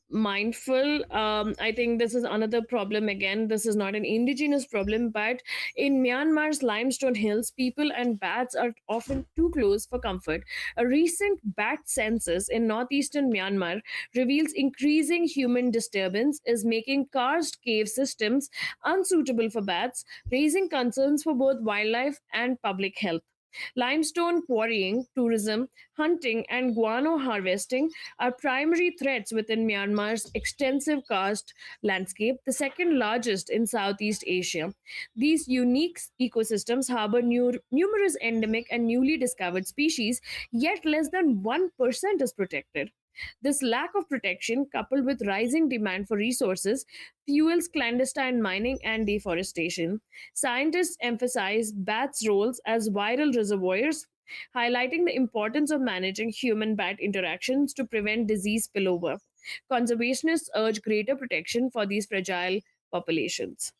mindful, I think this is another problem. Again, this is not an indigenous problem, but in Myanmar's limestone hills, people and bats are often too close for comfort. A recent bat census in northeastern Myanmar reveals increasing human disturbance is making karst cave systems unsuitable for bats, raising concerns for both wildlife and public health. Limestone quarrying, tourism, hunting, and guano harvesting are primary threats within Myanmar's extensive karst landscape, the second largest in Southeast Asia. These unique ecosystems harbor numerous endemic and newly discovered species, yet less than 1% is protected. This lack of protection, coupled with rising demand for resources, fuels clandestine mining and deforestation. Scientists emphasize bats' roles as viral reservoirs, highlighting the importance of managing human bat interactions to prevent disease spillover. Conservationists urge greater protection for these fragile populations.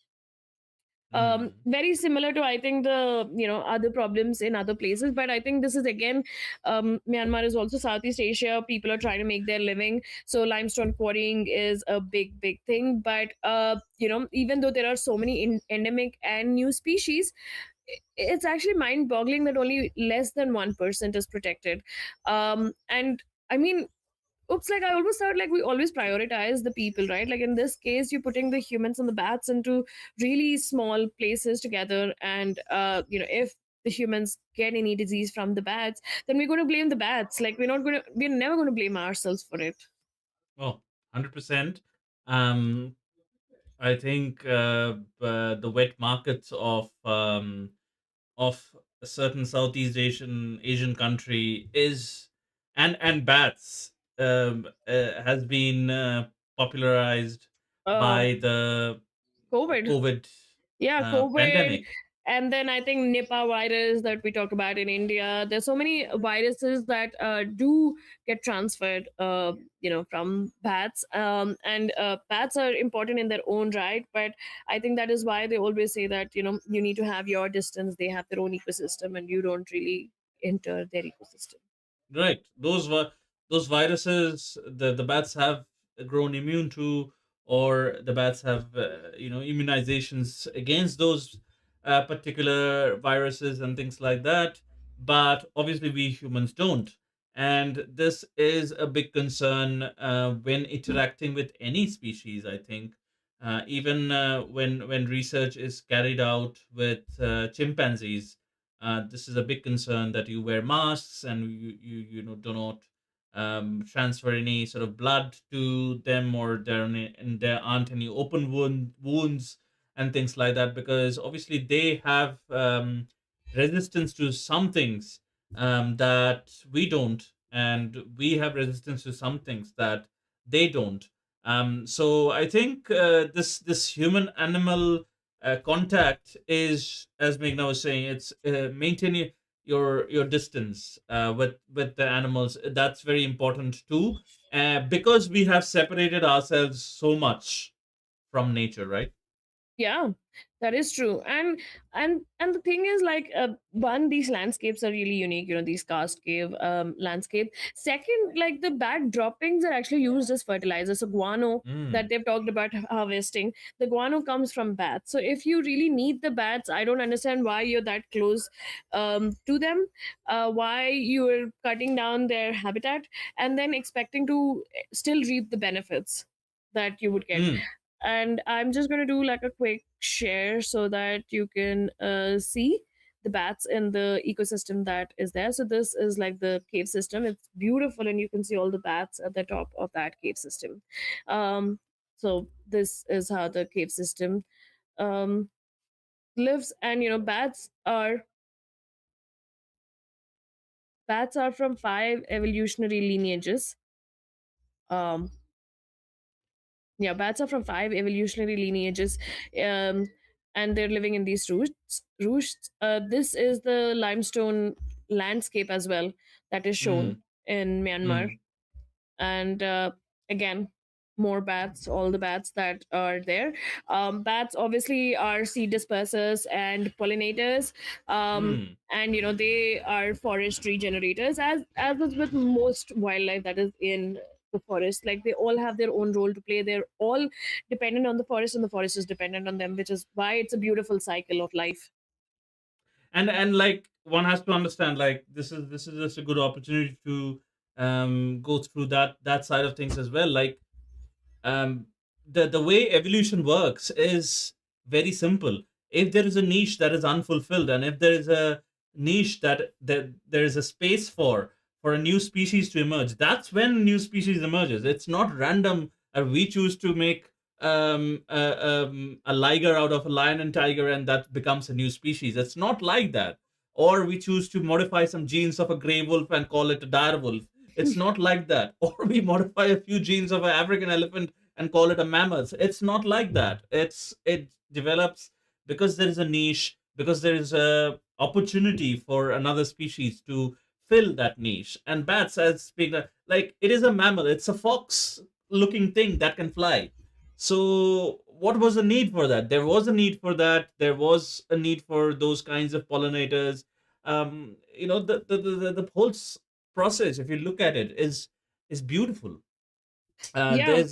Hmm. Very similar to, I think, the other problems in other places, but I think this is again, Myanmar is also Southeast Asia. People are trying to make their living, so limestone quarrying is a big thing. But even though there are so many endemic and new species, it's actually mind boggling that only less than 1% is protected. And I mean, oops, like I always thought, like, we always prioritize the people, right? Like in this case, you're putting the humans and the bats into really small places together, and if the humans get any disease from the bats, then we're going to blame the bats. Like, we're never going to blame ourselves for it. Oh, 100%. um I think the wet markets of a certain Southeast Asian country is, and bats has been popularized uh by the COVID. COVID Yeah, COVID. pandemic. And then I think Nipah virus that we talk about in India. There's so many viruses that do get transferred, from bats. And bats are important in their own right, but I think that is why they always say that, you need to have your distance. They have their own ecosystem, and you don't really enter their ecosystem. Right. Those viruses the bats have grown immune to, or the bats have immunizations against those particular viruses and things like that. But obviously, we humans don't, and this is a big concern when interacting with any species. I think even when research is carried out with chimpanzees, this is a big concern that you wear masks and you do not transfer any sort of blood to them, or and there aren't any open wounds and things like that, because obviously they have resistance to some things that we don't, and we have resistance to some things that they don't. So I think this human animal contact is, as Meghna was saying, it's maintaining. your distance with the animals. That's very important too, because we have separated ourselves so much from nature, right? Yeah, that is true. And the thing is, like, one, these landscapes are really unique, these karst cave landscape. Second, like, the bat droppings are actually used as fertilizer. So guano that Mm, they've talked about harvesting, the guano comes from bats. So if you really need the bats, I don't understand why you're that close to them, why you're cutting down their habitat and then expecting to still reap the benefits that you would get. mm. And I'm just going to do like a quick share so that you can see the bats in the ecosystem that is there. So this is like the cave system. It's beautiful, and you can see all the bats at the top of that cave system. So this is how the cave system um, lives. And bats are from 5 evolutionary lineages. um, Yeah, bats are from 5 evolutionary lineages, um, and they're living in these roosts. Roosts. This is the limestone landscape as well that is shown Mm, in Myanmar. mm, And again, more bats, all the bats that are there. Bats obviously are seed dispersers and pollinators. mm. And they are forest regenerators, as is with most wildlife that is in the forest. Like, they all have their own role to play. They're all dependent on the forest, and the forest is dependent on them, which is why it's a beautiful cycle of life. And like one has to understand, like this is just a good opportunity to go through that side of things as well. Like um, the way evolution works is very simple. If there is a niche that is unfulfilled, and if there is a niche that there is a space for a new species to emerge, that's when new species emerges. It's not random. We choose to make a liger out of a lion and tiger, and that becomes a new species. It's not like that. Or we choose to modify some genes of a gray wolf and call it a dire wolf. It's not like that. Or we modify a few genes of an African elephant and call it a mammoth. It's not like that. It develops because there is a niche, because there is a opportunity for another species to fill that niche. And bats, as being like, it is a mammal. It's a fox looking thing that can fly. So what was the need for that? There was a need for that. There was a need for those kinds of pollinators. The whole process, if you look at it, is beautiful. Yeah.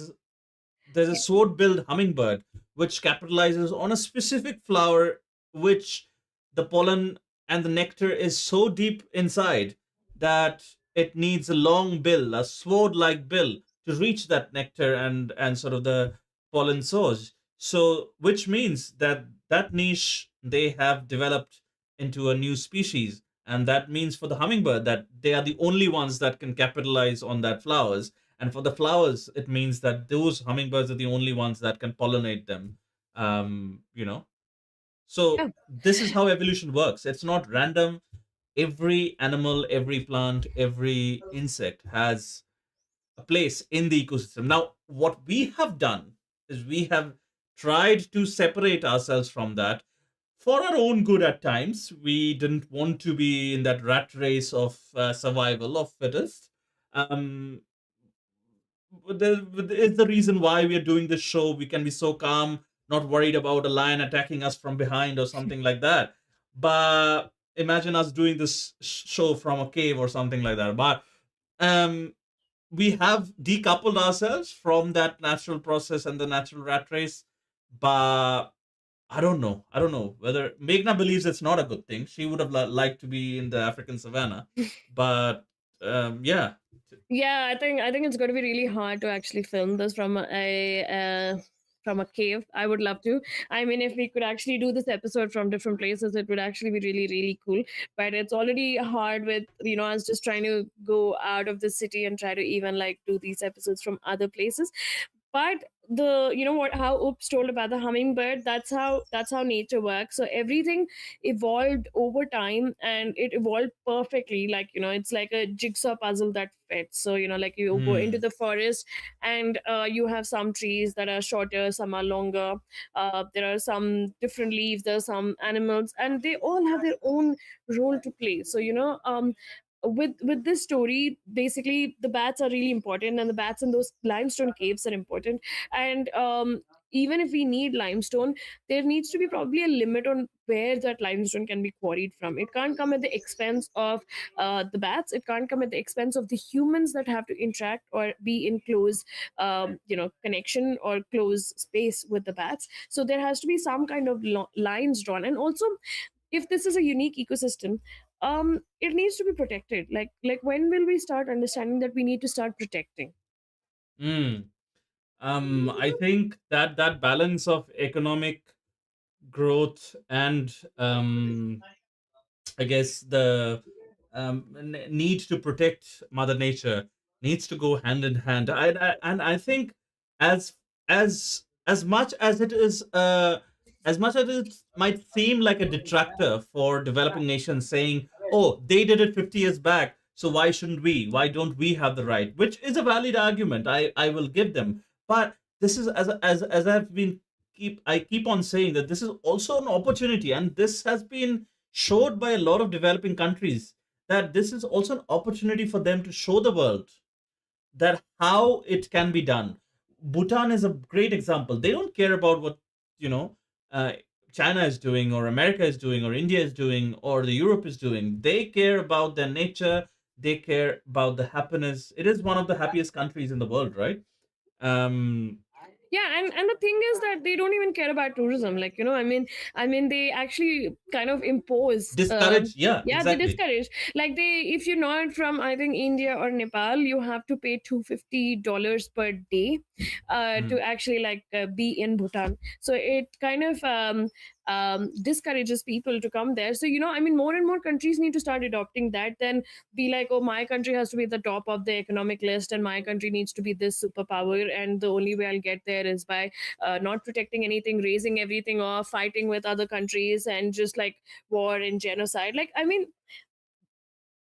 There's a sword-billed hummingbird which capitalizes on a specific flower, which the pollen and the nectar is so deep inside that it needs a long bill, a sword-like bill, to reach that nectar and sort of the pollen source. So, which means that that niche they have developed into a new species, and that means for the hummingbird that they are the only ones that can capitalize on that flowers, and for the flowers it means that those hummingbirds are the only ones that can pollinate them. So Yeah. this is how evolution works. It's not random. Every animal, every plant, every insect has a place in the ecosystem. Now what we have done is we have tried to separate ourselves from that for our own good. At times we didn't want to be in that rat race of survival of fittest. um, is the reason why we are doing this show. We can be so calm, not worried about a lion attacking us from behind or something like that. But imagine us doing this show from a cave or something like that. But um, we have decoupled ourselves from that natural process and the natural rat race. But I don't know whether Meghna believes it's not a good thing. She would have liked to be in the African savannah. But yeah. Yeah, I think it's going to be really hard to actually film this from a cave. I would love to. I mean, if we could actually do this episode from different places, it would actually be really really cool. But it's already hard with us just trying to go out of the city and try to even like do these episodes from other places. But the, you know what, how Oops told about the hummingbird, that's how nature works. So everything evolved over time, and it evolved perfectly. Like, it's like a jigsaw puzzle that fits. So, like, you go into Hmm. the forest, and you have some trees that are shorter, some are longer. There are some different leaves, there are some animals, and they all have their own role to play. So, with this story, basically the bats are really important, and the bats in those limestone caves are important. And even if we need limestone, there needs to be probably a limit on where that limestone can be quarried from. It can't come at the expense of the bats. It can't come at the expense of the humans that have to interact or be in close connection or close space with the bats. So there has to be some kind of lines drawn. And also, if this is a unique ecosystem, it needs to be protected. Like, when will we start understanding that we need to start protecting? Hmm. I think that that balance of economic growth and I guess the need to protect Mother Nature needs to go hand in hand. And I think as as much as it is as much as it might seem like a detractor for developing nations saying, "Oh, they did it 50 years back, so why shouldn't we? Why don't we have the right?" Which is a valid argument. I will give them, but this is as I've been I keep on saying that this is also an opportunity, and this has been showed by a lot of developing countries that this is also an opportunity for them to show the world that how it can be done. Bhutan is a great example. They don't care about what you know uh, China is doing or America is doing or India is doing or the Europe is doing. They care about their nature. They care about the happiness. It is one of the happiest countries in the world, right? um Yeah, and the thing is that they don't even care about tourism. Like, I mean, they actually kind of impose, Discourage, yeah, yeah, they exactly. discourage. Like, if you're not from, I think, India or Nepal, you have to pay $250 per day to Hmm. actually, like, be in Bhutan. So it kind of discourages people to come there. So, I mean, more and more countries need to start adopting that. Then be like, oh, my country has to be at the top of the economic list, and my country needs to be this superpower, and the only way I'll get there is by not protecting anything, raising everything off, fighting with other countries, and just like war and genocide. Like, I mean,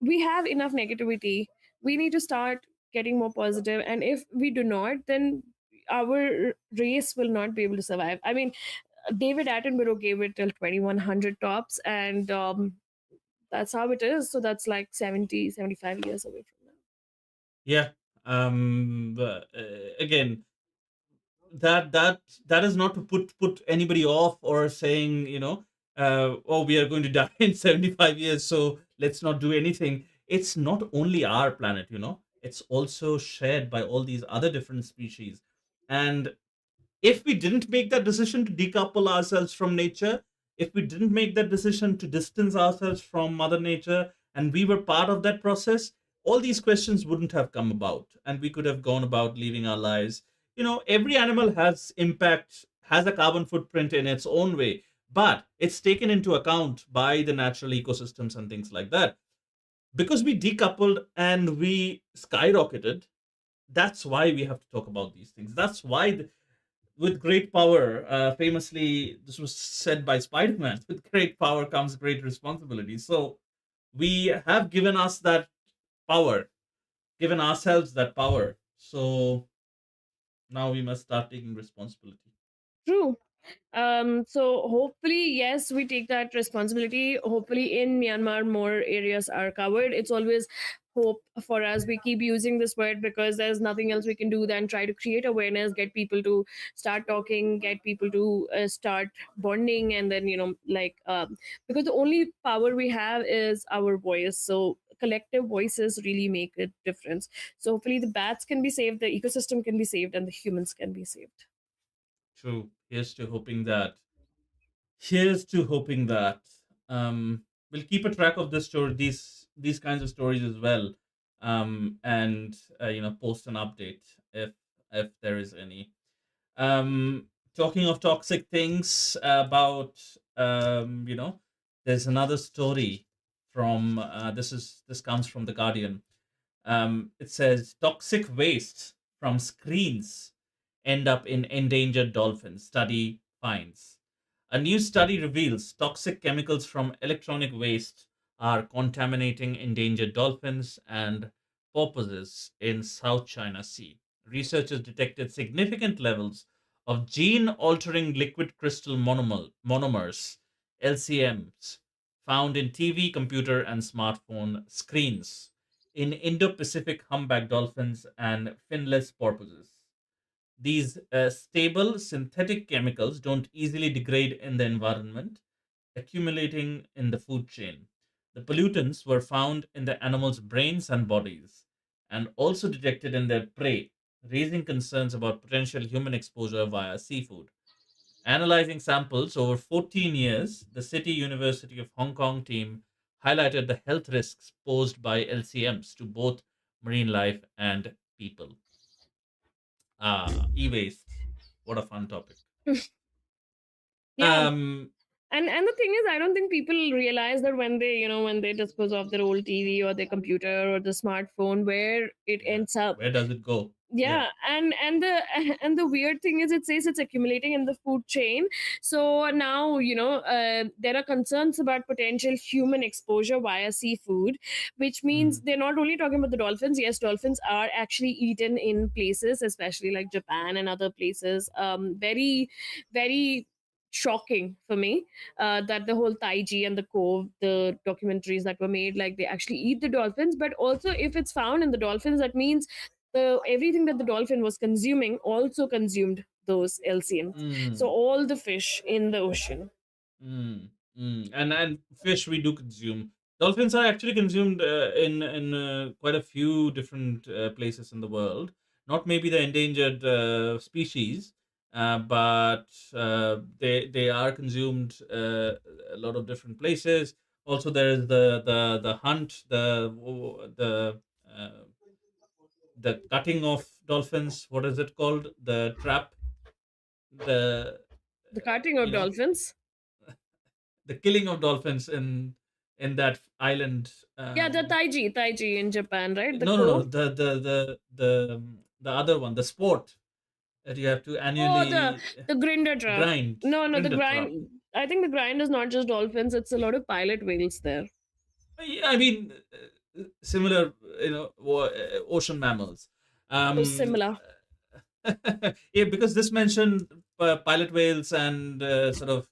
we have enough negativity. We need to start getting more positive, and if we do not, then our race will not be able to survive. I mean, David Attenborough gave it till 2100 tops, and that's how it is. So that's like 70, 75 years away from now. Yeah. But, again, that is not to put anybody off or saying, oh, we are going to die in 75 years, so let's not do anything. It's not only our planet, it's also shared by all these other different species. And if we didn't make that decision to decouple ourselves from nature, if we didn't make that decision to distance ourselves from Mother Nature, and we were part of that process, all these questions wouldn't have come about, and we could have gone about living our lives. Every animal has impact, has a carbon footprint in its own way, but it's taken into account by the natural ecosystems and things like that. Because we decoupled and we skyrocketed, that's why we have to talk about these things. That's why with great power, famously, this was said by Spider-Man, with great power comes great responsibility. So we have given us that power, given ourselves that power. So now we must start taking responsibility. True. So hopefully, yes, we take that responsibility. Hopefully, in Myanmar, more areas are covered. It's always hope for us. We keep using this word because there's nothing else we can do than try to create awareness, get people to start talking, get people to start bonding, and then, like, because the only power we have is our voice. So collective voices really make a difference. So hopefully, the bats can be saved, the ecosystem can be saved, and the humans can be saved. True. Here's to hoping that we'll keep a track of this story, these kinds of stories as well, and post an update if there is any. Talking of toxic things, about there's another story from this comes from the Guardian. It says toxic waste from screens end up in endangered dolphins, study finds. A new study reveals toxic chemicals from electronic waste are contaminating endangered dolphins and porpoises in South China Sea. Researchers detected significant levels of gene altering liquid crystal monomers, LCMs, found in TV, computer, and smartphone screens in Indo Pacific humpback dolphins and finless porpoises. These stable synthetic chemicals don't easily degrade in the environment, accumulating in the food chain. The pollutants were found in the animals' brains and bodies, and also detected in their prey, raising concerns about potential human exposure via seafood. Analyzing samples over 14 years, the City University of Hong Kong team highlighted the health risks posed by LCMs to both marine life and people. E waste. What a fun topic. Yeah. Um, And the thing is, I don't think people realize that when they, when they dispose of their old TV or their computer or the smartphone, where it yeah. ends up. Where does it go? Yeah. Yeah, and the and the weird thing is, it says it's accumulating in the food chain. So now, there are concerns about potential human exposure via seafood, which means Mm, they're not only talking about the dolphins. Yes, dolphins are actually eaten in places, especially like Japan and other places. Very, very shocking for me, that the whole Taiji and the Cove, the documentaries that were made, like they actually eat the dolphins. But also, if it's found in the dolphins, that means the everything that the dolphin was consuming also consumed those LCM. So mm, all the fish in the ocean. and fish we do consume. Dolphins are actually consumed in quite a few different places in the world. Not maybe the endangered species, but they are consumed a lot of different places. Also, there is the hunt, uh, the cutting of dolphins. What is it called? The trap, the The cutting you of know dolphins. the killing of dolphins in that island. Yeah, the Taiji in Japan, right? The No, no, no. Cove. The other one, the sport that you have to Oh, annually the grinder trap. grind, No, the grind the trap. grind. I think the grind is not just dolphins. It's a lot of pilot whales there. Yeah, I mean, similar, ocean mammals. Oh, Um, similar. yeah, because this mentioned pilot whales and sort of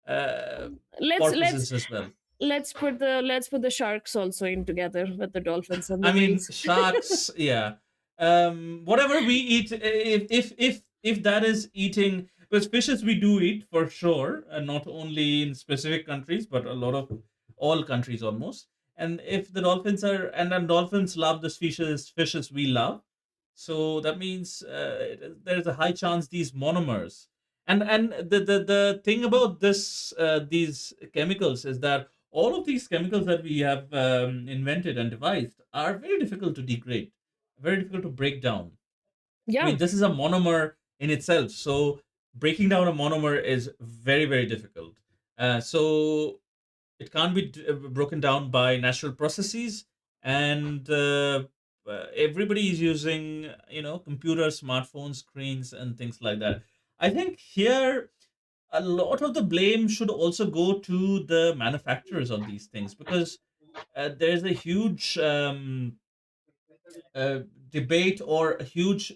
uh, Let's let's porpoises as well. let's put the sharks also in together with the dolphins and I the mean, whales. sharks. Yeah. Whatever we eat, if that is eating, because fishes we do eat for sure, and not only in specific countries, but a lot of all countries almost. And if the dolphins are, and then dolphins love the fishes we love, so that means there's a high chance these monomers. And the thing about these chemicals is that all of these chemicals that we have invented and devised are very difficult to degrade, very difficult to break down. I Yeah. mean, this is a monomer in itself, so breaking down a monomer is very, very difficult. So it can't be broken down by natural processes, and everybody is using, computers, smartphones, screens, and things like that. I think here a lot of the blame should also go to the manufacturers of these things, because there's a huge uh, debate or a huge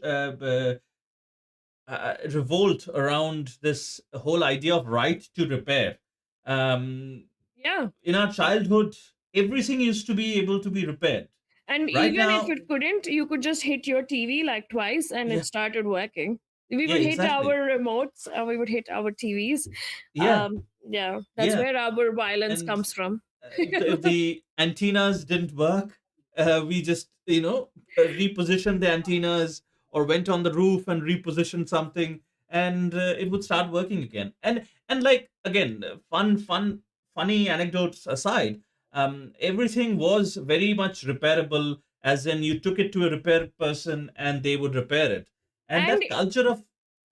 revolt around this whole idea of right to repair. Um, Yeah. in our childhood, everything used to be able to be repaired. And Right even if now, it couldn't, you could just hit your TV like twice and it yeah, started working. We yeah, would hit our exactly, remotes, we would hit our TVs. yeah, Yeah, that's yeah. where our violence And comes from. if the antennas didn't work, we just repositioned the antennas or went on the roof and repositioned something, and it would start working again. And like again, funny anecdotes aside, everything was very much repairable. As in, you took it to a repair person and they would repair it, and And that culture of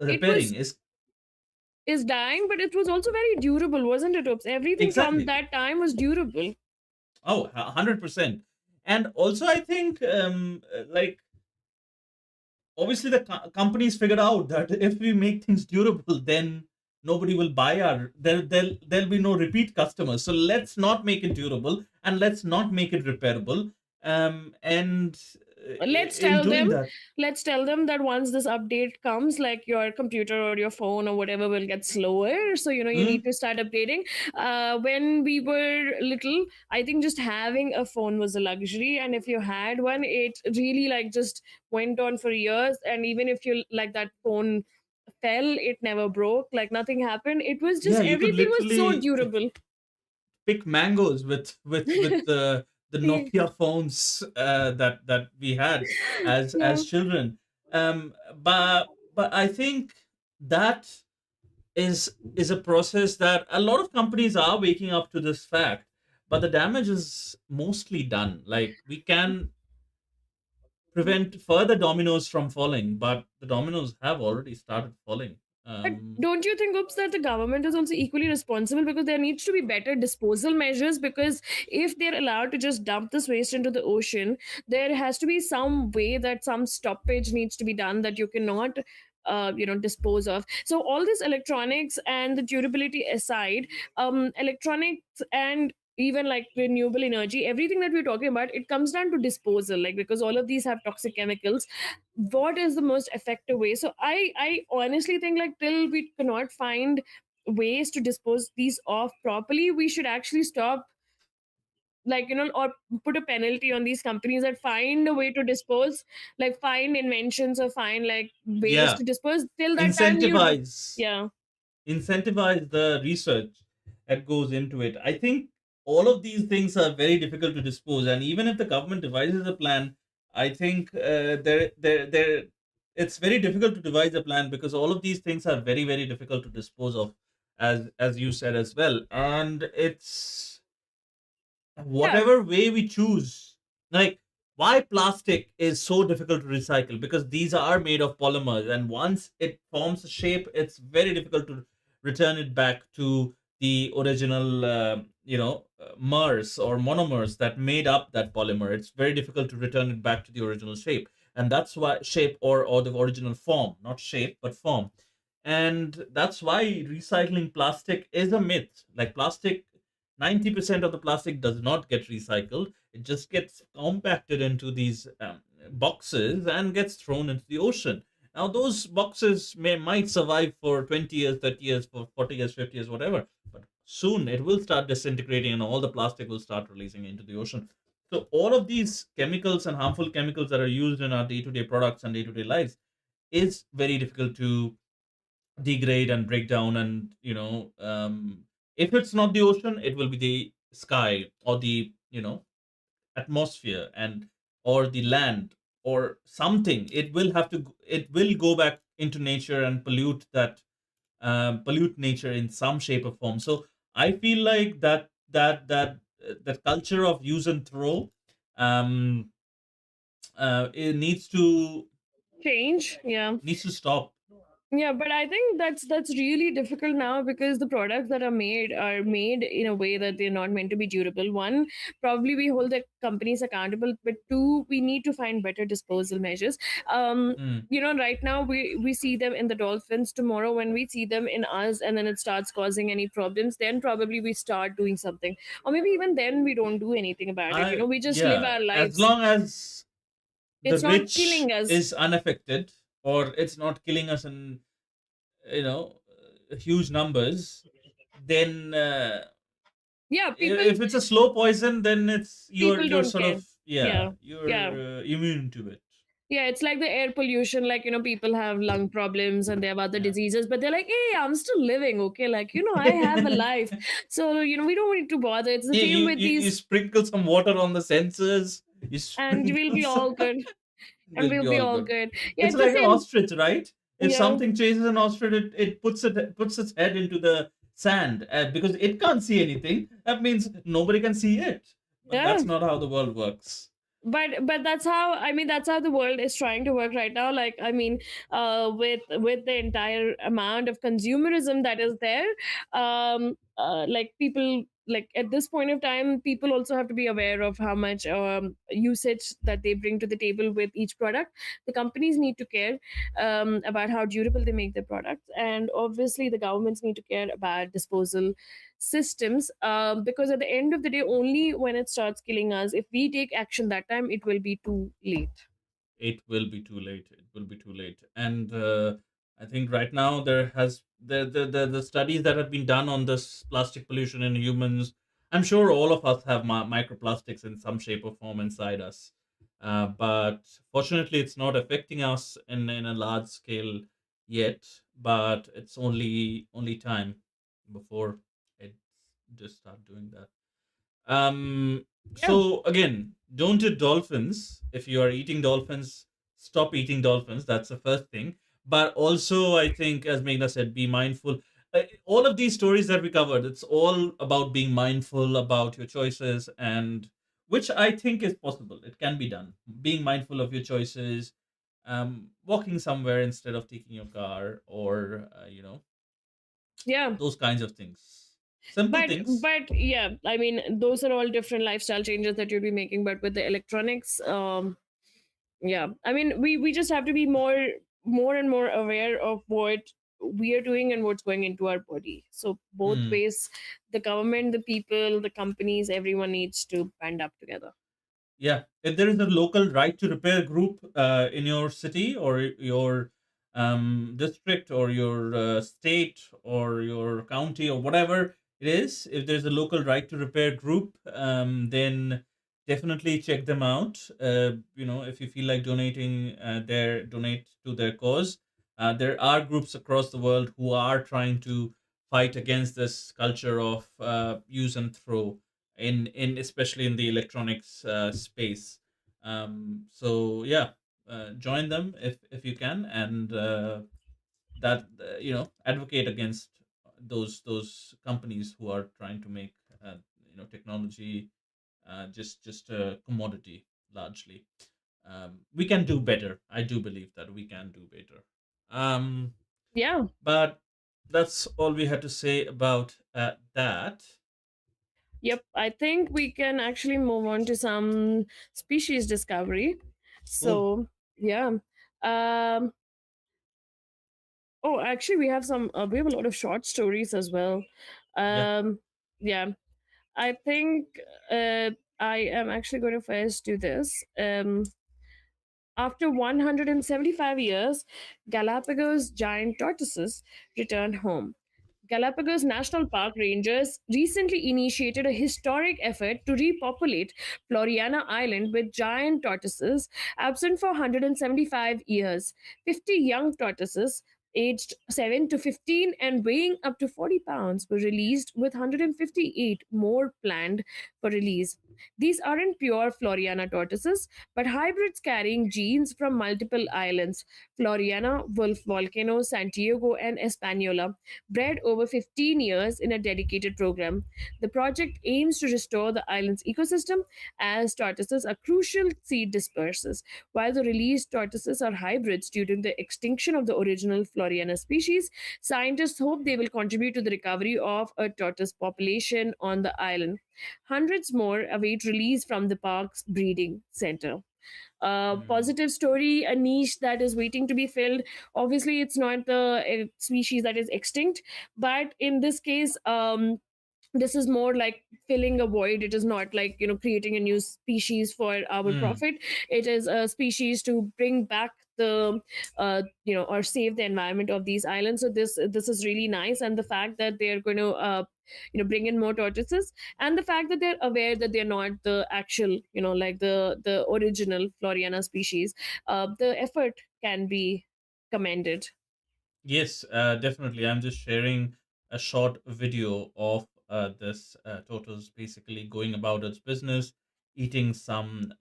it repairing was is is dying, but it was also very durable, wasn't it? Oops. Everything from exactly. that time was durable. Oh, 100%. And also, I think, like, obviously the companies figured out that if we make things durable, then nobody will buy our there'll be no repeat customers. So let's not make it durable, and let's not make it repairable. And let's in tell doing them that, let's tell them that once this update comes, like your computer or your phone or whatever will get slower, so you need mm, to start updating. When we were little, I think just having a phone was a luxury, and if you had one, it really like just went on for years. And even if you like that phone fell, it never broke, like nothing happened. It was just yeah, you could everything was so literally durable. pick mangoes with the Nokia phones that we had Yeah. as children. But I think that is a process that a lot of companies are waking up to this fact, but the damage is mostly done. Like, we can prevent further dominoes from falling, but the dominoes have already started falling. But um don't you think, Oops, that the government is also equally responsible, because there needs to be better disposal measures? Because if they're allowed to just dump this waste into the ocean, there has to be some way that some stoppage needs to be done, that you cannot dispose of. So all this electronics and the durability aside, electronics and even like renewable energy, everything that we're talking about, it comes down to disposal, like because all of these have toxic chemicals. What is the most effective way? So I honestly think, like, till we cannot find ways to dispose these off properly, we should actually stop, like, or put a penalty on these companies that find a way to dispose, like find inventions or find like ways yeah, to dispose. Till that time, you incentivize yeah. incentivize the research that goes into it. I think all of these things are very difficult to dispose, and even if the government devises a plan, I think there it's very difficult to devise a plan, because all of these things are very, very difficult to dispose of, as you said as well. And it's Yeah, whatever way we choose. Like, why plastic is so difficult to recycle? Because these are made of polymers, and once it forms a shape, it's very difficult to return it back to the original, mers or monomers that made up that polymer. It's very difficult to return it back to the original shape, and that's why shape, or the original form, not shape but form. And that's why recycling plastic is a myth. Like, plastic, 90% of the plastic does not get recycled. It just gets compacted into these boxes and gets thrown into the ocean. Now, those boxes might survive for 20 years, 30 years, for 40 years, 50 years, whatever. But soon it will start disintegrating, and all the plastic will start releasing into the ocean. So all of these chemicals and harmful chemicals that are used in our day-to-day products and day-to-day lives is very difficult to degrade and break down. And if it's not the ocean, it will be the sky, or the atmosphere, and or the land, or something. It will go back into nature and pollute nature in some shape or form. So I feel like that culture of use and throw, um it change, yeah. needs to stop. Yeah, but I think that's really difficult now, because the products that are made in a way that they're not meant to be durable. One, probably we hold the companies accountable, but two, we need to find better disposal measures. Hmm. Right now we see them in the dolphins. Tomorrow, when we see them in us, and then it starts causing any problems, then probably we start doing something. Or maybe even then we don't do anything about it. I We just live Yeah, our as lives. long as the It's not rich killing us. is unaffected, or it's not killing us in you know huge numbers, then Yeah, if it's a slow poison, then it's people you're don't sort care. of, yeah, Yeah. Yeah. you're immune to it. Yeah, it's like the air pollution. Like, people have lung problems and they have other Yeah. diseases, but they're like, hey, I'm still living, okay? Like, I have a life. So, we don't need to bother. It's the Yeah, same you, with you you these, sprinkle some water on the sensors. You and we'll sprinkle be some. all good. And Will we'll be be all all good. good. Yeah, It's it's the like an same. ostrich, right? If Yeah. something chases an ostrich, it puts its head into the sand, because it can't see anything. That means nobody can see it. But Yeah. that's not how the world works. But that's how the world is trying to work right now. Like, with the entire amount of consumerism that is there, like, people like at this point of time, people also have to be aware of how much usage that they bring to the table with each product. The companies need to care about how durable they make their products, and obviously the governments need to care about disposal systems, because at the end of the day, only when it starts killing us, if we take action that time, it will be too late. It will be too late. It will be too late. And I think right now there has the studies that have been done on this plastic pollution in humans. I'm sure all of us have microplastics in some shape or form inside us, but fortunately, it's not affecting us in a large scale yet. But it's only time before it just start doing that. Um, Yeah. so again, don't eat dolphins. If you are eating dolphins, stop eating dolphins. That's the first thing. But also, I think, as Meghna said, be mindful. All of these stories that we covered, it's all about being mindful about your choices, and which I think is possible. It can be done. Being mindful of your choices, walking somewhere instead of taking your car, or Yeah. those kinds of things. Simple but things. but yeah, I mean, those are all different lifestyle changes that you'll be making, but with the electronics, yeah, I mean, we just have to be more and more aware of what we are doing and what's going into our body. So both Hmm. ways, the government, the people, the companies, everyone needs to band up together. Yeah, if there is a local right to repair group in your city or your district or your state or your county or whatever it is, if there's a local right to repair group, then definitely check them out. If you feel like donating, donate to their cause. There are groups across the world who are trying to fight against this culture of use and throw in especially in the electronics space. So yeah, join them if you can, and that advocate against those companies who are trying to make technology just a commodity largely. We can do better. I do believe that we can do better. um Yeah. but that's all we had to say about that. Yep, I think we can actually move on to some species discovery. Cool. So yeah. um oh, actually, we have a lot of short stories as well. Yeah. Yeah, I think uh, I am actually going to first do this. After 175 years, Galapagos giant tortoises returned home. Galapagos National Park rangers recently initiated a historic effort to repopulate Floriana Island with giant tortoises absent for 175 years. 50 young tortoises aged 7 to 15 and weighing up to 40 pounds were released, with 158 more planned for release. These aren't pure Floriana tortoises, but hybrids carrying genes from multiple islands: Floriana, Wolf Volcano, Santiago, and Espanola, bred over 15 years in a dedicated program. The project aims to restore the island's ecosystem, as tortoises are crucial seed dispersers. While the released tortoises are hybrids due to the extinction of the original Floriana species, scientists hope they will contribute to the recovery of a tortoise population on the island. Hundreds more await release from the park's breeding center. A Hmm. positive story, a niche that is waiting to be filled. Obviously, it's not the species that is extinct, but in this case, this is more like filling a void. It is not like, creating a new species for our Hmm. profit. It is a species to bring back the or save the environment of these islands. So this is really nice, and the fact that they're going to bring in more tortoises, and the fact that they're aware that they're not the actual, like the original Floriana species, the effort can be commended. Yes, definitely. I'm just sharing a short video of this tortoise basically going about its business, eating some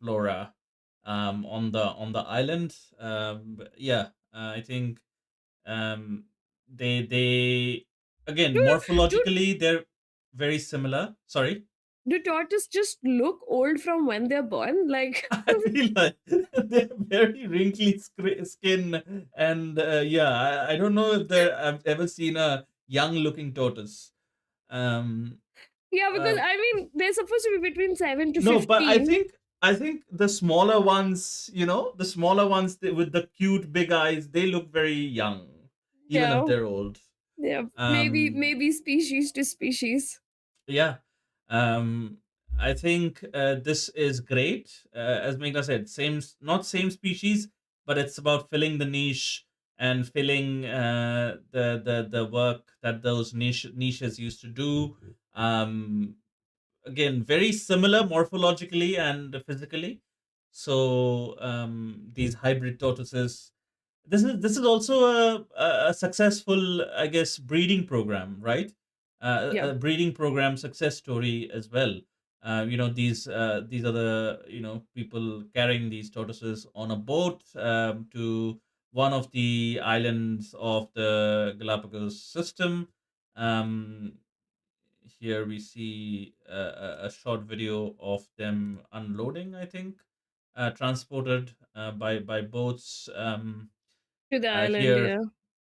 flora on the island. Yeah, I think they again do do morphologically they're very similar. Sorry. do tortoises just look old from when they're born, like? I feel like they're very wrinkly skin, and yeah, I don't know if I've ever seen a young looking tortoise. Um, Yeah, because uh, I mean, they're supposed to be between 7 to no, but 15. I think the smaller ones, the smaller ones with the cute big eyes, they look very young, even if Yeah, they're old. yeah. Um, Maybe species to species. yeah, um, I think this is great. As Meghna said, not same species, but it's about filling the niche and filling the work that those niches used to do. Again, very similar morphologically and physically. So these hybrid tortoises, this is also a successful, I guess, breeding program, right? Yeah, A breeding program success story as well. These are the people carrying these tortoises on a boat to one of the islands of the Galapagos system. Um, Here we see a short video of them unloading, I think, transported by boats. to the island. Here, Yeah,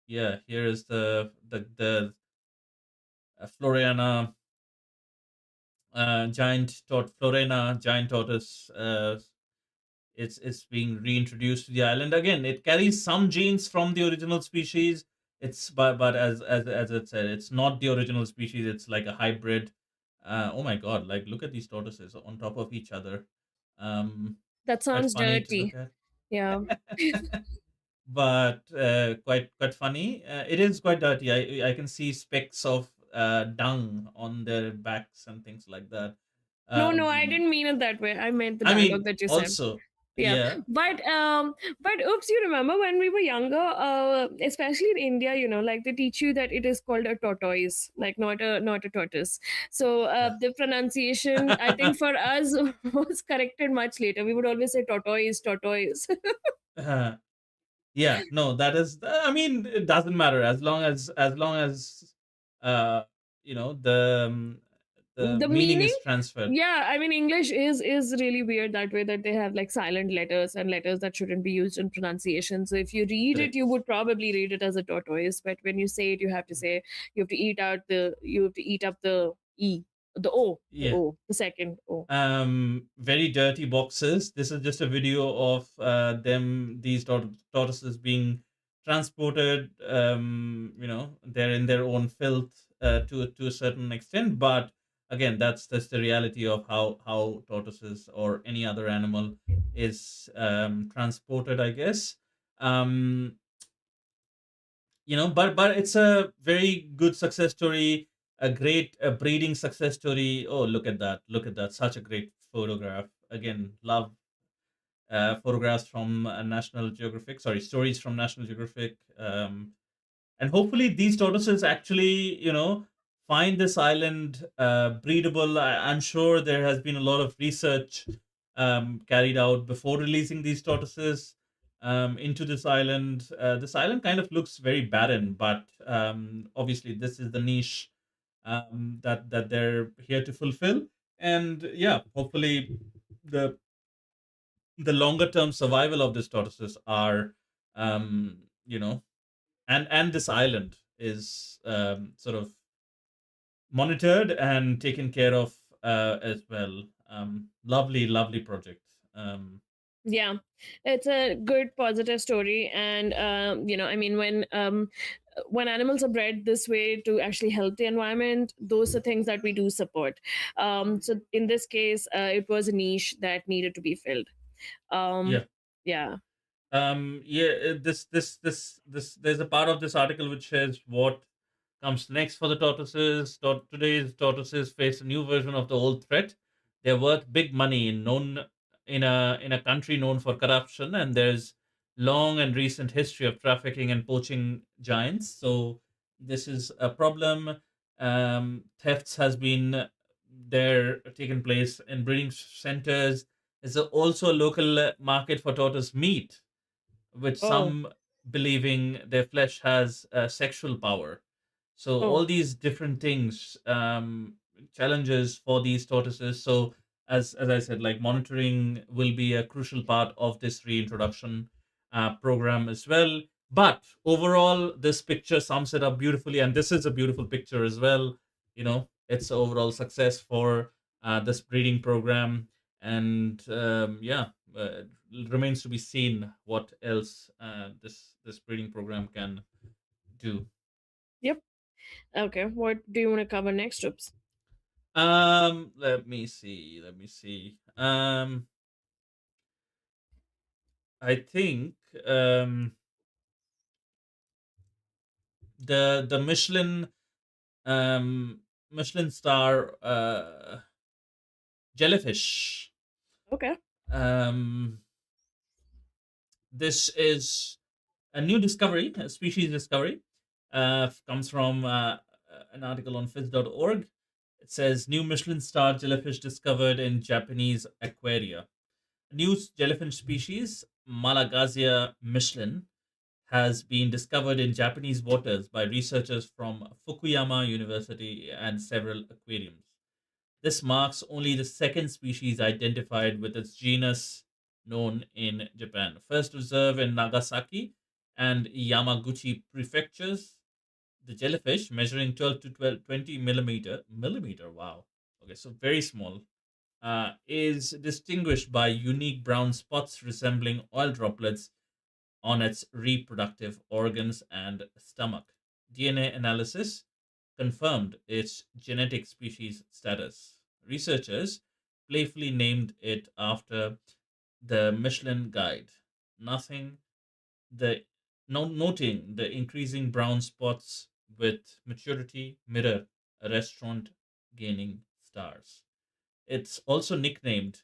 yeah, here is the Floriana Florena giant tortoise. It's being reintroduced to the island again. It carries some genes from the original species. It's but as it said, it's not the original species. It's like a hybrid. Oh my god! Like, look at these tortoises on top of each other. Um, that Quite sounds funny to look dirty. at. Yeah. But quite funny. It is quite dirty. I can see specks of dung on their backs and things like that. No, no, I Um, didn't mean it that way. I meant the I dialogue mean, that you said. also, Yeah, yeah, but oops, you remember when we were younger, especially in India, like they teach you that it is called a tortoise, like not a tortoise. So yeah. the pronunciation, I think, for us was corrected much later. We would always say tortoise, tortoise. Yeah, no, that is. I mean, it doesn't matter as long as uh, the The meaning meaning, is transferred. yeah, I mean, English is really weird that way, that they have like silent letters and letters that shouldn't be used in pronunciation. So if you read it, you Correct. would probably read it as a tortoise, but when you say it, you have to say, you have to eat up the e, Yeah. the second o. Very dirty boxes. This is just a video of these tortoises being transported. They're in their own filth to a certain extent, but again, that's the reality of how tortoises or any other animal is transported, I guess. um but it's a very good success story, a great breeding success story. Oh, look at that, such a great photograph. Again, love photographs from National Geographic, sorry, stories from National Geographic. And hopefully these tortoises actually find this island breedable. I'm sure there has been a lot of research carried out before releasing these tortoises into this island kind of looks very barren, but obviously this is the niche that they're here to fulfill. And yeah, hopefully the the longer term survival of these tortoises are you know and this island is sort of monitored and taken care of as well. Lovely project. Yeah, it's a good positive story, and I mean, when animals are bred this way to actually help the environment, those are things that we do support. So in this case, it was a niche that needed to be filled. Um, Yeah. yeah, Yeah, this there's a part of this article which says what comes next for the tortoises. Today's tortoises face a new version of the old threat. They're worth big money in a country known for corruption, and there's long and recent history of trafficking and poaching giants. So this is a problem. Thefts has been there taken place in breeding centers. There's also a local market for tortoise meat, with oh, some believing their flesh has sexual power. So oh, all these different things, challenges for these tortoises. So as I said, like, monitoring will be a crucial part of this reintroduction program as well. But overall, this picture sums it up beautifully, and this is a beautiful picture as well. its overall success for this breeding program. And yeah, it remains to be seen what else this breeding program can do. Yep. Okay. What do you want to cover next, Oops? Let me see. I think um the um Michelin star jellyfish. Okay. um this is a new discovery, a species discovery. Comes from an article on phys.org. It says new Michelin star jellyfish discovered in Japanese aquaria. A new jellyfish species, Malagazia michelin, has been discovered in Japanese waters by researchers from Fukuyama University and several aquariums. This marks only the second species identified with its genus known in Japan. First observed in Nagasaki and Yamaguchi prefectures, the jellyfish, measuring 12 to 20 millimeter, wow, okay, so very small, is distinguished by unique brown spots resembling oil droplets on its reproductive organs and stomach. DNA analysis confirmed its genetic species status. Researchers playfully named it after the Michelin Guide, nothing the noting the increasing brown spots with maturity mirror a restaurant gaining stars. It's also nicknamed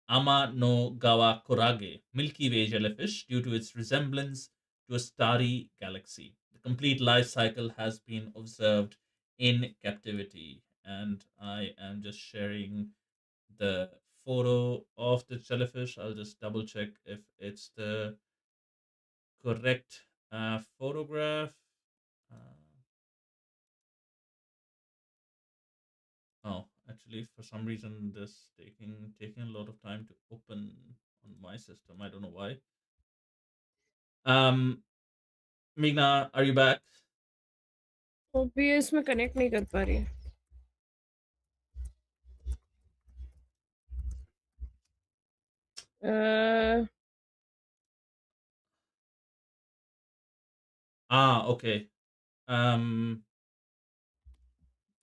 Ama no Gawa Korage, Milky Way jellyfish, due to its resemblance to a starry galaxy. The complete life cycle has been observed in captivity, and I am just sharing the photo of the jellyfish. I'll just double check if it's the correct photograph. Uh, oh, actually, for some reason, this taking a lot of time to open on my system. I don't know why. Um, Meghna, are you back? OBS में connect नहीं कर पा रही. Uh, Okay. Um,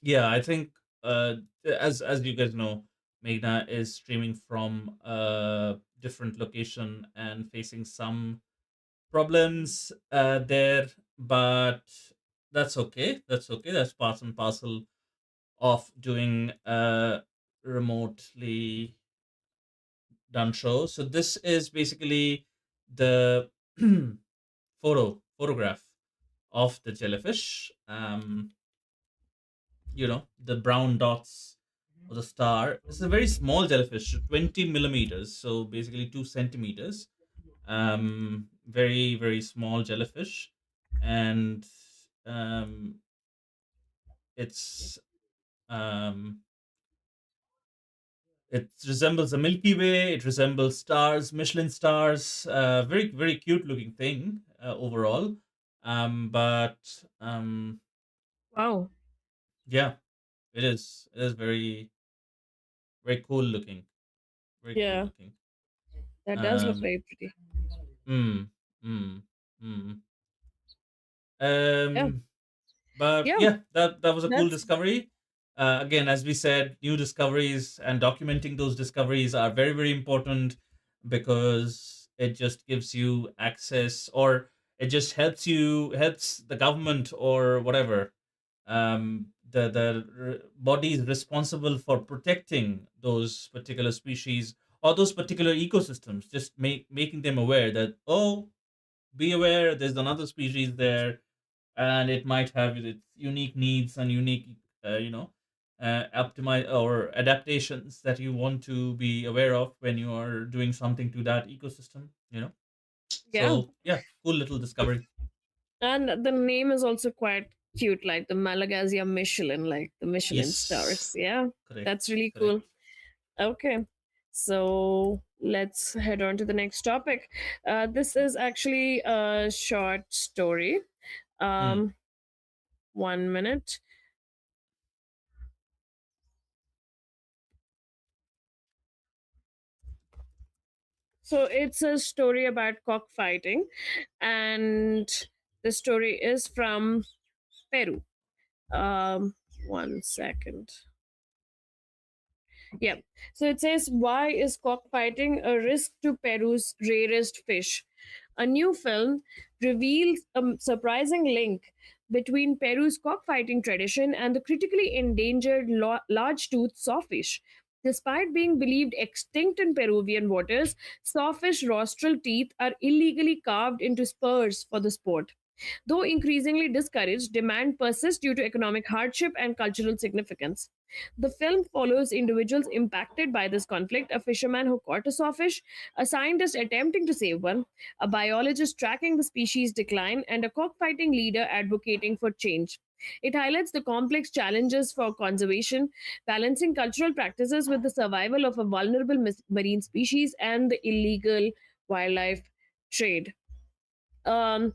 yeah, I think as you guys know, Meghna is streaming from a different location and facing some problems there, but that's okay. That's okay. That's part and parcel of doing a remotely done show. So this is basically the photograph of the jellyfish. The brown dots of the star. It's a very small jellyfish, 20 millimeters, so basically 2 centimeters. Very, very small jellyfish. And um, it's um, it resembles a Milky Way. It resembles stars, Michelin stars. Very, very cute looking thing overall. But wow. yeah, it is. It is very, very cool looking. Very cool Yeah, looking. that does look Um, very pretty. mm, mm, mm. Yeah. Um, but Yeah. yeah, that was a cool That's discovery. Again, as we said, new discoveries and documenting those discoveries are very, very important because it just gives you access, or it just helps the government or whatever, the bodies responsible for protecting those particular species or those particular ecosystems, just making them aware that, oh, be aware, there's another species there, and it might have its unique needs and unique optimize or adaptations that you want to be aware of when you are doing something to that ecosystem. yeah. So yeah, cool little discovery. And the name is also quite cute, like the Malagazia Michelin, like the Michelin stars. Yes, Yeah, correct, that's really cool. correct. Okay, so let's head on to the next topic. This is actually a short story. Hmm. Um, 1 minute. So it's a story about cockfighting, and the story is from Peru. Um, One second. Yeah. So it says, why is cockfighting a risk to Peru's rarest fish? A new film reveals a surprising link between Peru's cockfighting tradition and the critically endangered large toothed sawfish. Despite being believed extinct in Peruvian waters, sawfish rostral teeth are illegally carved into spurs for the sport. Though increasingly discouraged, demand persists due to economic hardship and cultural significance. The film follows individuals impacted by this conflict: a fisherman who caught a sawfish, a scientist attempting to save one, a biologist tracking the species' decline, and a cockfighting leader advocating for change. It highlights the complex challenges for conservation, balancing cultural practices with the survival of a vulnerable marine species and the illegal wildlife trade. um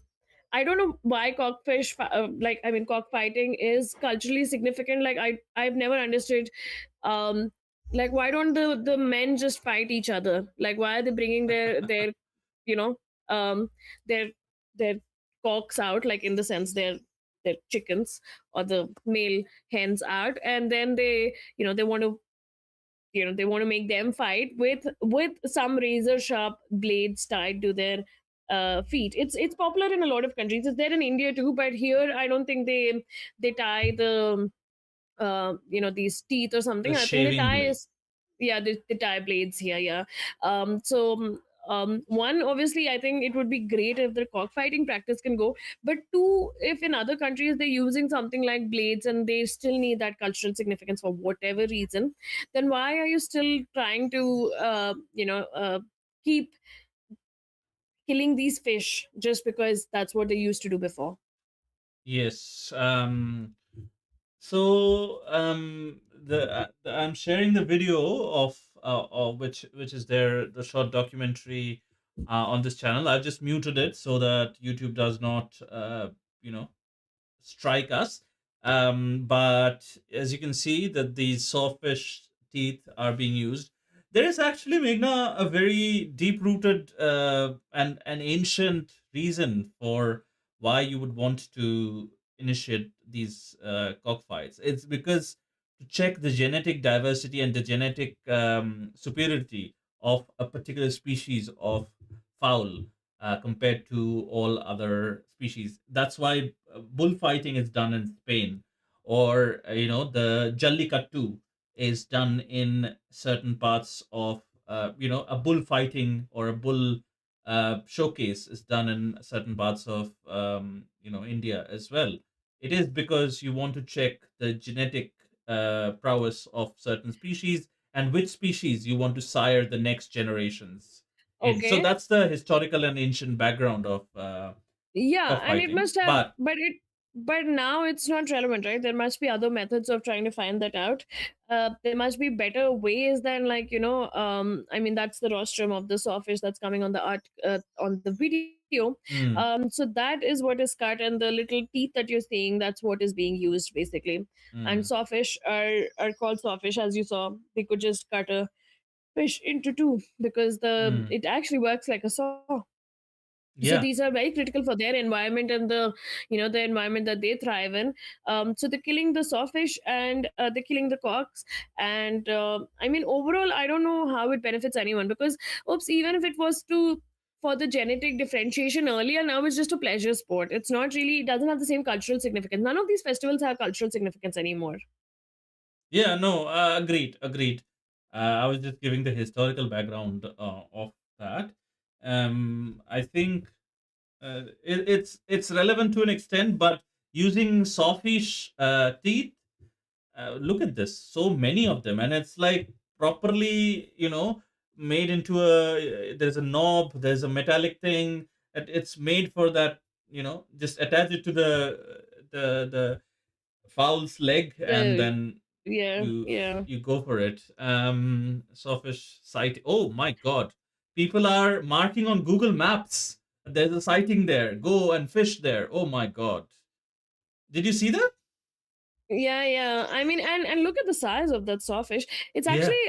I don't know why cockfighting is culturally significant. Like I've never understood. um like, why don't the men just fight each other? Like, why are they bringing their you know um their their cocks out, like, in the sense their chickens or the male hens out, and then they want to they want to make them fight with some razor sharp blades tied to their feet. It's popular in a lot of countries. It's there in India too, but here I don't think they tie these teeth or The something. I think they shaving tie blade. is, yeah, the tie blades here. Yeah. One, obviously, I think it would be great if the cockfighting practice can go. But two, if in other countries they're using something like blades and they still need that cultural significance for whatever reason, then why are you still trying to keep killing these fish just because that's what they used to do before? Yes. I'm sharing the video of which is there, the short documentary on this channel. I've just muted it so that YouTube does not you know strike us. But as you can see, that these sawfish teeth are being used. There is actually, Meghna, a very deep-rooted and an ancient reason for why you would want to initiate these cockfights. It's because to check the genetic diversity and the genetic superiority of a particular species of fowl compared to all other species. That's why bullfighting is done in Spain, or the jallikattu is done in certain parts of a bullfighting or a bull showcase is done in certain parts of India as well. It is because you want to check the genetic prowess of certain species and which species you want to sire the next generations in. So Okay. that's the historical and ancient background of Yeah, and it cockfighting. must have, But but now it's not relevant, right? There must be other methods of trying to find that out. There must be better ways than, like, I mean, that's the rostrum of the sawfish that's coming on the on the video. mm, So that is what is cut, and the little teeth that you're seeing, that's what is being used basically. And mm, sawfish are called sawfish, as you saw. They could just cut a fish into two because the mm, it actually works like a saw. So these yeah, are very critical for their environment and the environment that they thrive in. So they're killing the sawfish, and they're killing the cocks. And I mean, overall, I don't know how it benefits anyone, because oops, even if it was to for the genetic differentiation earlier, now it's just a pleasure sport. It's not really, it doesn't have the same cultural significance. None of these festivals have cultural significance anymore. yeah, no, agreed. I was just giving the historical background of that. I think it's relevant to an extent, but using sawfish teeth, look at this, so many of them, and it's like properly made into a, there's a knob, there's a metallic thing, it's made for that, just attach it to the fowl's leg, and Uh, then yeah, you yeah. you go for it. Sawfish sight, oh my god, people are marking on Google Maps, there's a sighting there, go and fish there. Oh my god, did you see that? Yeah. I mean, and look at the size of that sawfish. It's Yeah. actually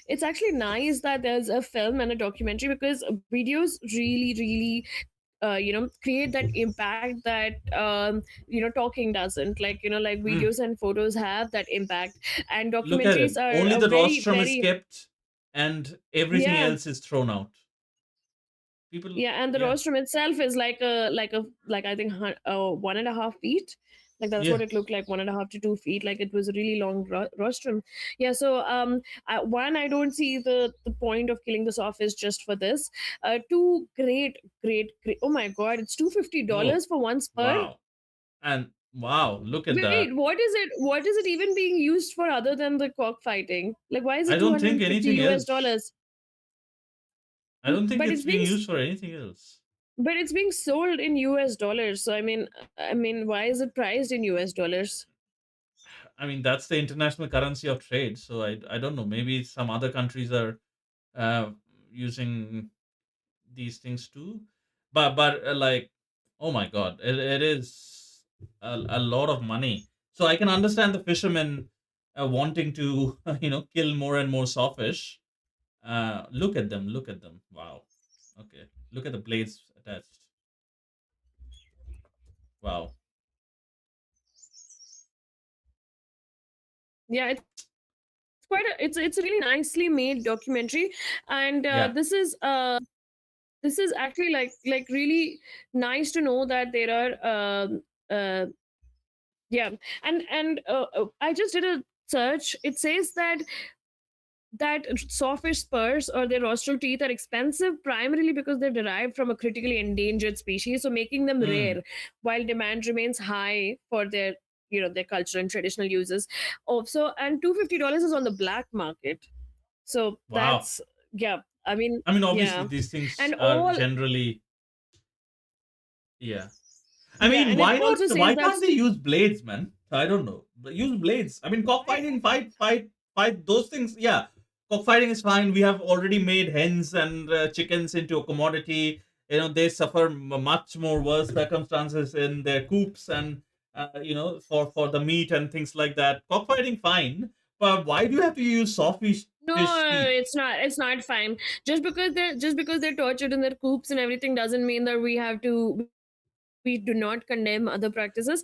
it's actually nice that there's a film and a documentary, because videos really create that impact that talking doesn't, like Mm. videos and photos have that impact, and Look at documentaries it. are Only a the very rostrum is very kept, and everything yeah. else is thrown out. People. Yeah, and the Yeah. rostrum itself is like I think 1.5 feet. Like that's Yeah. what it looked like, 1.5 to 2 feet. Like it was a really long rostrum. Yeah. So one, I don't see the point of killing the sawfish just for this. Two, great. Oh my god, it's Oh, $250 for one spur. wow. And wow, look at that. Wait, what is it? What is it even being used for other than the cockfighting? Like, why is I it two don't hundred think and fifty anything US else. dollars? I don't think But it's it's being being used for anything else. But it's being sold in US dollars. So I mean, why is it priced in US dollars? I mean, that's the international currency of trade. So I don't know. Maybe some other countries are uh, using these things too. But like, oh my god, it is a lot of money. So I can understand the fishermen wanting to kill more and more sawfish. Look at them. Look at them. Wow. Okay. Look at the blades attached. Wow. Yeah, it's quite it's a really nicely made documentary, and Yeah. this is actually like really nice to know that there are yeah, and I just did a search. It says that sawfish spurs or their rostral teeth are expensive primarily because they're derived from a critically endangered species, so making them Hmm. rare, while demand remains high for their cultural and traditional uses. Oh, so and $250 is on the black market. So Wow. that's yeah. I mean, I mean, obviously yeah, these things and are all generally, yeah. I yeah, mean, and it why not? also says Why that can't they use blades, man? I don't know. But use blades. I mean, cockfighting, fight. Those things. Yeah, cockfighting is fine. We have already made hens and chickens into a commodity. They suffer much more worse circumstances in their coops and for the meat and things like that. Cockfighting, fine. But why do you have to use sawfish fish no, teeth? it's not fine. Just because they're tortured in their coops and everything doesn't mean that we do not condemn other practices.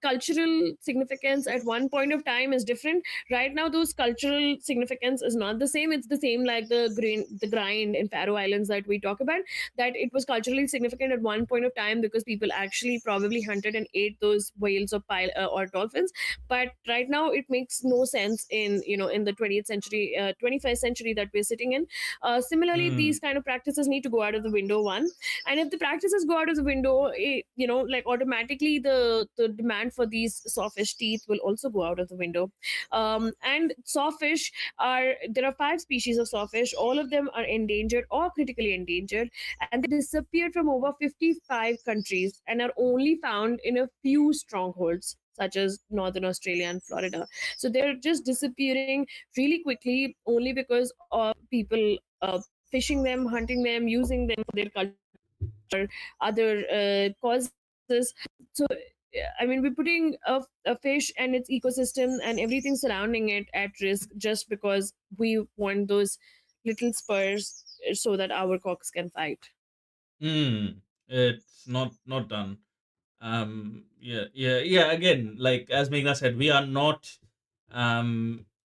Cultural significance at one point of time is different. Right now, those cultural significance is not the same. It's the same like the grind in Faroe Islands that we talk about. That it was culturally significant at one point of time because people actually probably hunted and ate those whales or dolphins. But right now, it makes no sense in the 20th century, 21st century that we're sitting in. Similarly, Hmm. these kind of practices need to go out of the window. One, and if the practices go out of the window, like automatically the demand for these sawfish teeth will also go out of the window. And sawfish are there are 5 species of sawfish. All of them are endangered or critically endangered, and they disappeared from over 55 countries and are only found in a few strongholds such as northern Australia and Florida. So they're just disappearing really quickly only because of people fishing them, hunting them, using them for their culture, other causes. So, I mean, we're putting a fish and its ecosystem and everything surrounding it at risk just because we want those little spurs so that our cocks can fight. Hmm. It's not done. Yeah. Again, like as Meghna said, we are not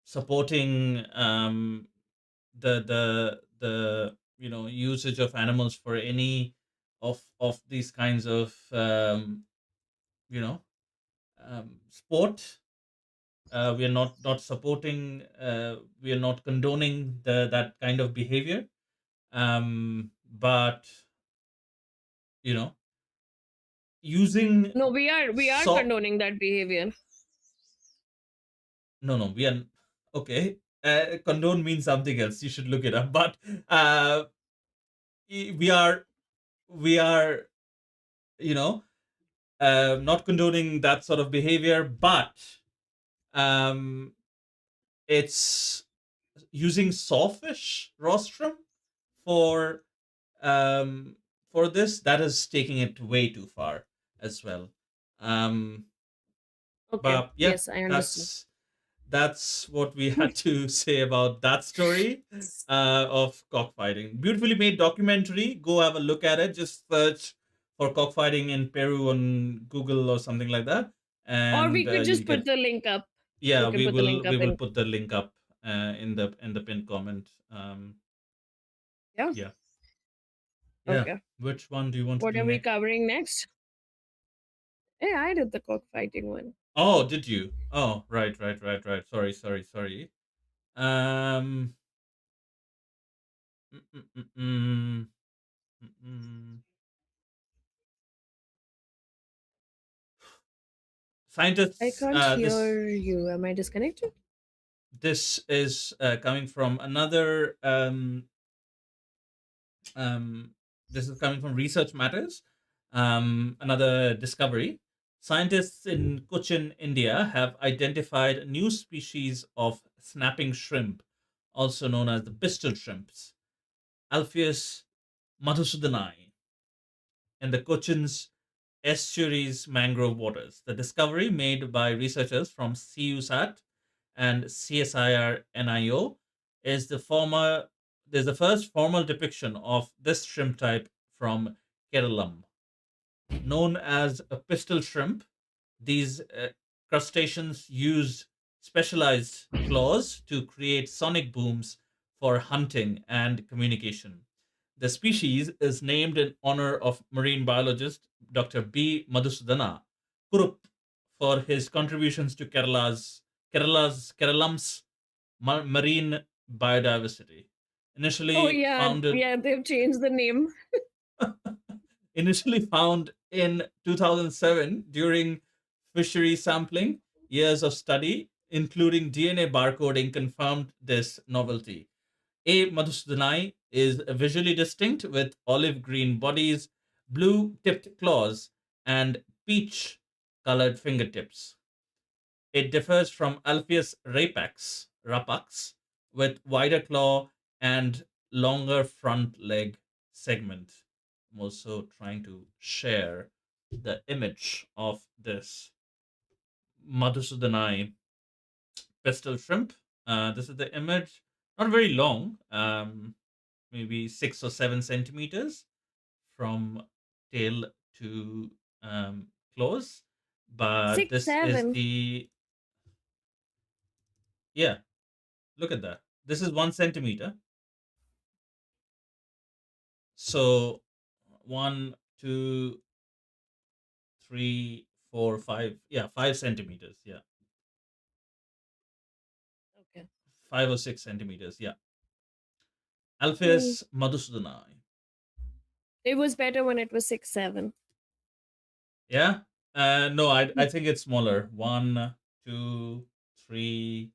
supporting the usage of animals for any of these kinds of you know sport. We are not supporting. We are not condoning that kind of behavior. But you know, using No, we are so condoning that behavior. no, we are okay. Condone means something else. You should look it up. But uh, we are we are you know not condoning that sort of behavior, but um, it's using sawfish rostrum for um, this, that is taking it way too far as well. Um, Okay. But yeah, Yes, I understand. that's what we had to say about that story of cockfighting. Beautifully made documentary. Go have a look at it. Just search for cockfighting in Peru on Google or something like that, Or and we could you'll just put get. the link up. We Yeah, can we put the will link we up will in. put the link up in the pinned comment. Yeah. Yeah, yeah. Okay. Which one do you want to What do are we next? covering next? Yeah, I did the cockfighting one. Oh, did you? Oh, right. Sorry, sorry. Um. mm, mm, mm, mm, mm. I Scientists. can't This hear you. Am I disconnected? this is coming from another. Um, this is coming from Research Matters. Another discovery. Scientists in Cochin, India, have identified a new species of snapping shrimp, also known as the pistol shrimps, Alpheus madhusudani, in the Cochin's estuaries mangrove waters. The discovery, made by researchers from CUSAT and CSIR NIO, is the first formal depiction of this shrimp type from Kerala. Known as a pistol shrimp, these crustaceans use specialized claws to create sonic booms for hunting and communication. The species is named in honor of marine biologist Dr. B. Madhusudana Kurup for his contributions to Keralam's marine biodiversity. Oh Initially yeah, founded yeah. They've changed the name. Initially found in 2007 during fishery sampling, years of study, including DNA barcoding, confirmed this novelty. A. madhusudanai is visually distinct with olive green bodies, blue tipped claws, and peach colored fingertips. It differs from Alpheus rapax, with wider claw and longer front leg segment. I'm also trying to share the image of this Madhusudanai pistol shrimp. This is the image, not very long, maybe 6 or 7 centimeters from tail to claws. But Six, this is seven. the, yeah, look at that. This is 1 centimeter. So 1, 2, 3, 4, 5. Yeah, 5 centimeters. Yeah, Okay. 5 or 6 centimeters. Yeah. Hmm. Alpheus Madhusudanai. It was better when it was 6, 7. Yeah. No, I think it's smaller. 1, 2, 3,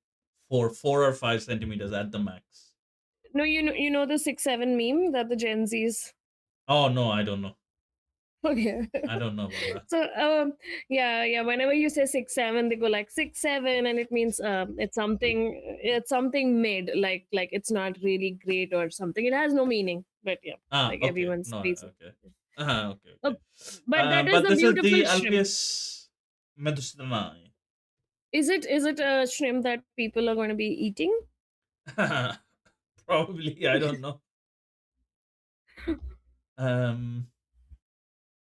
4, 4 or 5 centimeters at the max. No, you know the 6, 7 meme that the Gen Zs. Oh no, I don't know. Okay. I don't know about that. So yeah, yeah. Whenever you say 6, 7, they go like 6, 7, and it means it's something mid, like it's not really great or something. It has no meaning, but yeah, like Okay. everyone's No, reason. okay. Uh, Okay. but that is But a this is beautiful the shrimp. Alpheus Madhusudanai. Is it a shrimp that people are going to be eating? Probably, I don't know. Um,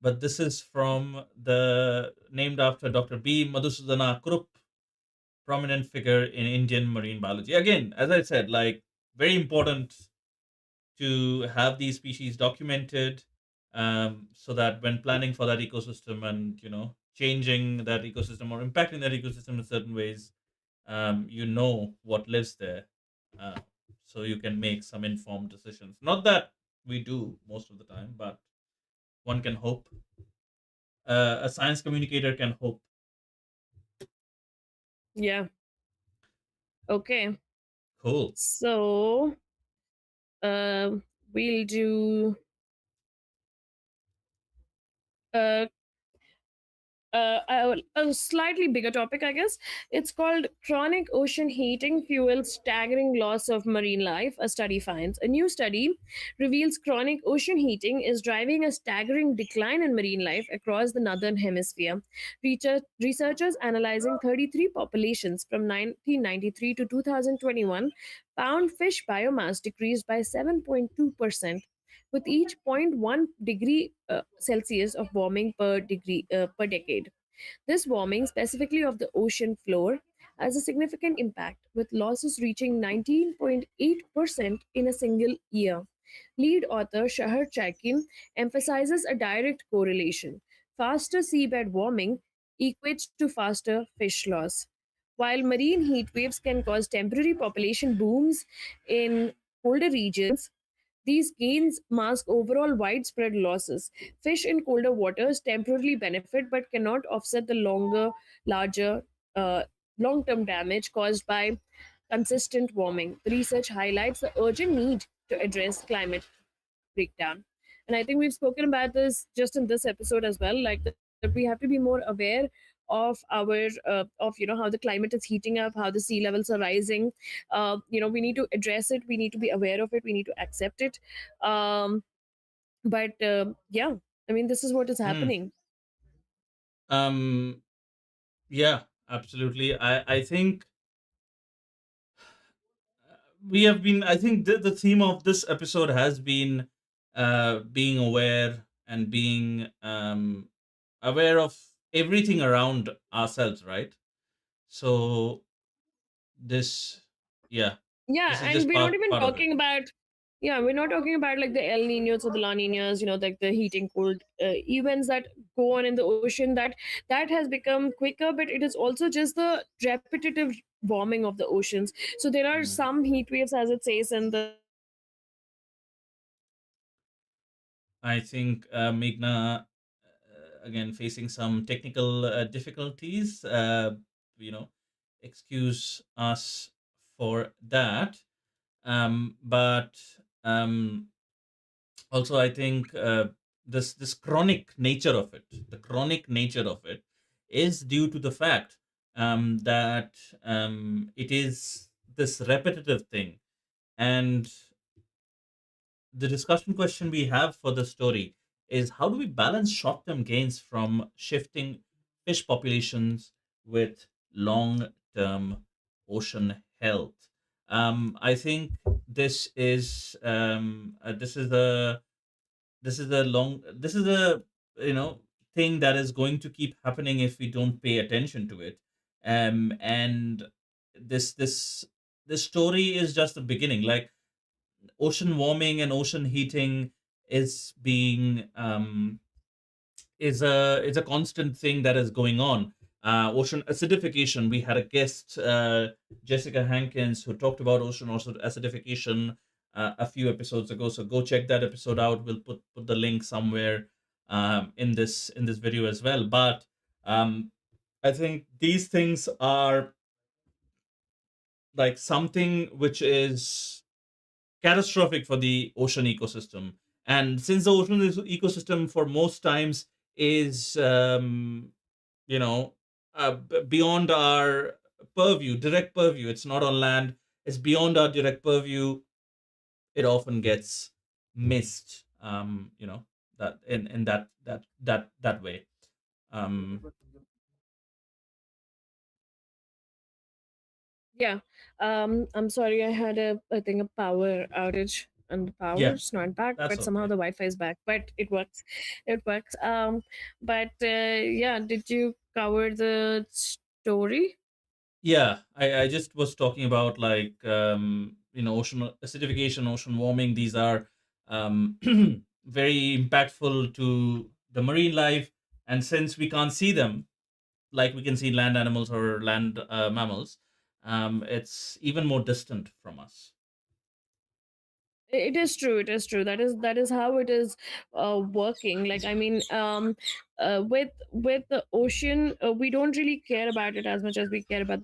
but this is from the named after Dr. B. Madhusudana Kurup, prominent figure in Indian marine biology. Again, as I said, like very important to have these species documented, so that when planning for that ecosystem and changing that ecosystem or impacting that ecosystem in certain ways, you know what lives there, uh, so you can make some informed decisions. Not that we do most of the time, but one can hope. A science communicator can hope. Yeah. Okay. Cool. So uh, we'll do. Uh, a slightly bigger topic, I guess. It's called Chronic Ocean Heating Fuels Staggering Loss of Marine Life, a study finds. A new study reveals chronic ocean heating is driving a staggering decline in marine life across the northern hemisphere. Researchers analyzing 33 populations from 1993 to 2021 found fish biomass decreased by 7.2%, with each zero point 0.1 degree Celsius of warming per decade. This warming, specifically of the ocean floor, has a significant impact, with losses reaching 19.8% in a single year. Lead author Shahar Chaikin emphasizes a direct correlation. Faster seabed warming equates to faster fish loss. While marine heat waves can cause temporary population booms in colder regions, these gains mask overall widespread losses. Fish in colder waters temporarily benefit but cannot offset the larger, uh, long term damage caused by consistent warming. The research highlights the urgent need to address climate breakdown. And I think we've spoken about this just in this episode as well, like that we have to be more aware of our how the climate is heating up, how the sea levels are rising. We need to address it. We need to be aware of it. We need to accept it. Um, but yeah, I mean, this is what is Hmm. happening. Um. Yeah. Absolutely. I think we have been. I think the theme of this episode has been being aware and being aware of everything around ourselves, right? So this, yeah, Yeah, this is and just we're not even part of it. talking about, yeah, we're not talking about like the El Ninos or the La Ninas, like the heating cold events that go on in the ocean. That has become quicker, but it is also just the repetitive warming of the oceans. So there are Hmm. some heat waves, as it says in the study, that are more extreme than others. I think Meghna, again facing some technical difficulties. You know, excuse us for that. But also, I think this chronic nature of it, the chronic nature of it, is due to the fact that it is this repetitive thing. And the discussion question we have for the story is, how do we balance short term gains from shifting fish populations with long term ocean health? I think this is a you know thing that is going to keep happening if we don't pay attention to it. And this this this story is just the beginning. Like, ocean warming and ocean heating is being is a constant thing that is going on. Ocean acidification. We had a guest, Jessica Hankins, who talked about ocean acidification a few episodes ago. So go check that episode out. We'll put the link somewhere in this video as well. But um, I think these things are like something which is catastrophic for the ocean ecosystem. And since the ocean ecosystem for most times is, you know, beyond our direct purview, it's not on land, it's beyond our direct purview, it often gets missed, that in that way. Um, Yeah. I'm sorry, I had I think a power outage, and the yeah, power's not back, that's but somehow the okay. Wi-Fi is back. But it works. It works. But yeah, did you cover the story? Yeah, I just was talking about, like, ocean acidification, ocean warming. These are um, very impactful to the marine life, and since we can't see them like we can see land animals or land mammals, it's even more distant from us. It is true. It is true. That is how it is working. Like, I mean, with the ocean, we don't really care about it as much as we care about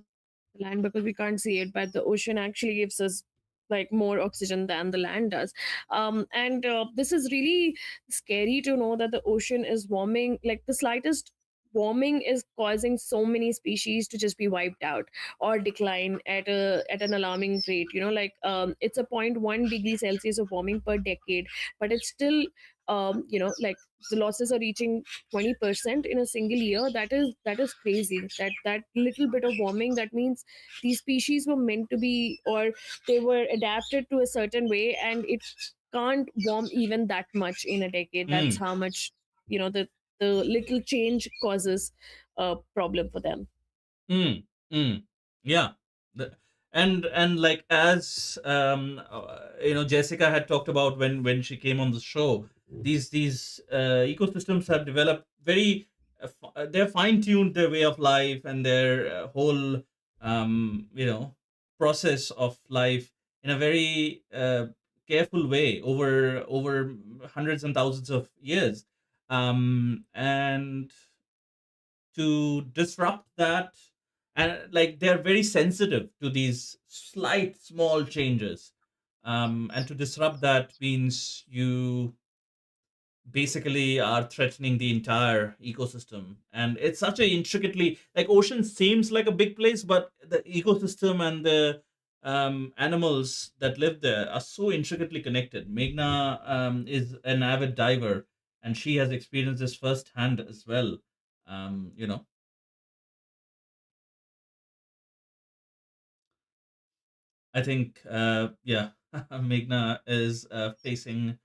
the land, because we can't see it. But the ocean actually gives us like more oxygen than the land does. And this is really scary to know that the ocean is warming. Like the slightest warming is causing so many species to just be wiped out or decline at an alarming rate. It's a 0.1 degree Celsius of warming per decade, but it's still, like, the losses are reaching 20% in a single year. That is crazy. That little bit of warming, that means these species were meant to be, or they were adapted to a certain way, and it can't warm even that much in a decade. That's Mm, how much, the little change causes a problem for them. mm, mm. Yeah. The- and like, as Jessica had talked about when she came on the show, these ecosystems have developed very they're fine tuned their way of life and their whole process of life in a very careful way over hundreds and thousands of years, and to disrupt that, and like they're very sensitive to these slight small changes, and to disrupt that means you basically are threatening the entire ecosystem. And it's such a intricately, like, ocean seems like a big place, but the ecosystem and the animals that live there are so intricately connected. Meghna is an avid diver, and she has experienced this firsthand as well. You know, I think, yeah, Meghna is facing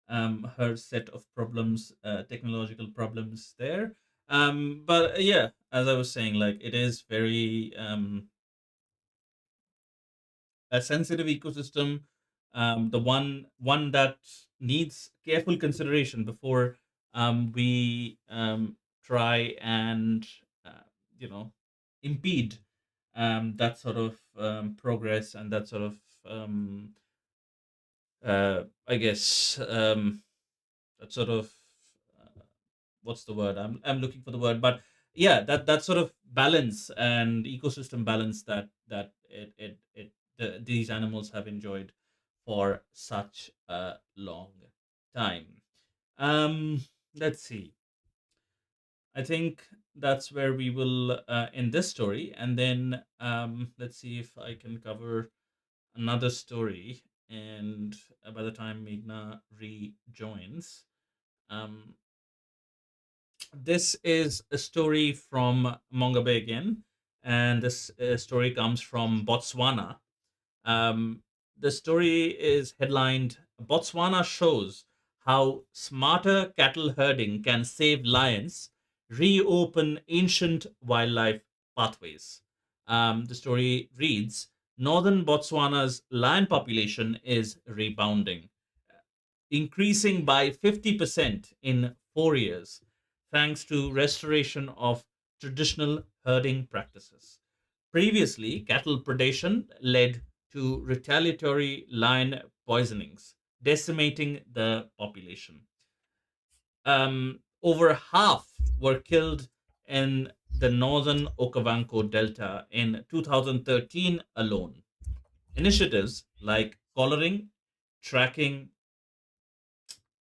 her set of problems, technological problems there. But yeah, as I was saying, like, it is very a sensitive ecosystem, the one that needs careful consideration before we try and you know impede that sort of progress and that sort of I guess that sort of uh, what's the word? I'm looking for the word, but yeah, that sort of balance and ecosystem balance that these animals have enjoyed for such a long time. Um, let's see. I think that's where we will end this story, and then let's see if I can cover another story. And by the time Meghna rejoins, um, this is a story from Mongabe again, and this story comes from Botswana. Um, the story is headlined Botswana shows how smarter cattle herding can save lions, reopen ancient wildlife pathways. The story reads: Northern Botswana's lion population is rebounding, increasing by 50% in 4 years, thanks to restoration of traditional herding practices. Previously, cattle predation led to retaliatory lion poisonings, decimating the population. Over half were killed in the northern Okavango Delta in 2013 alone. Initiatives like collaring, tracking,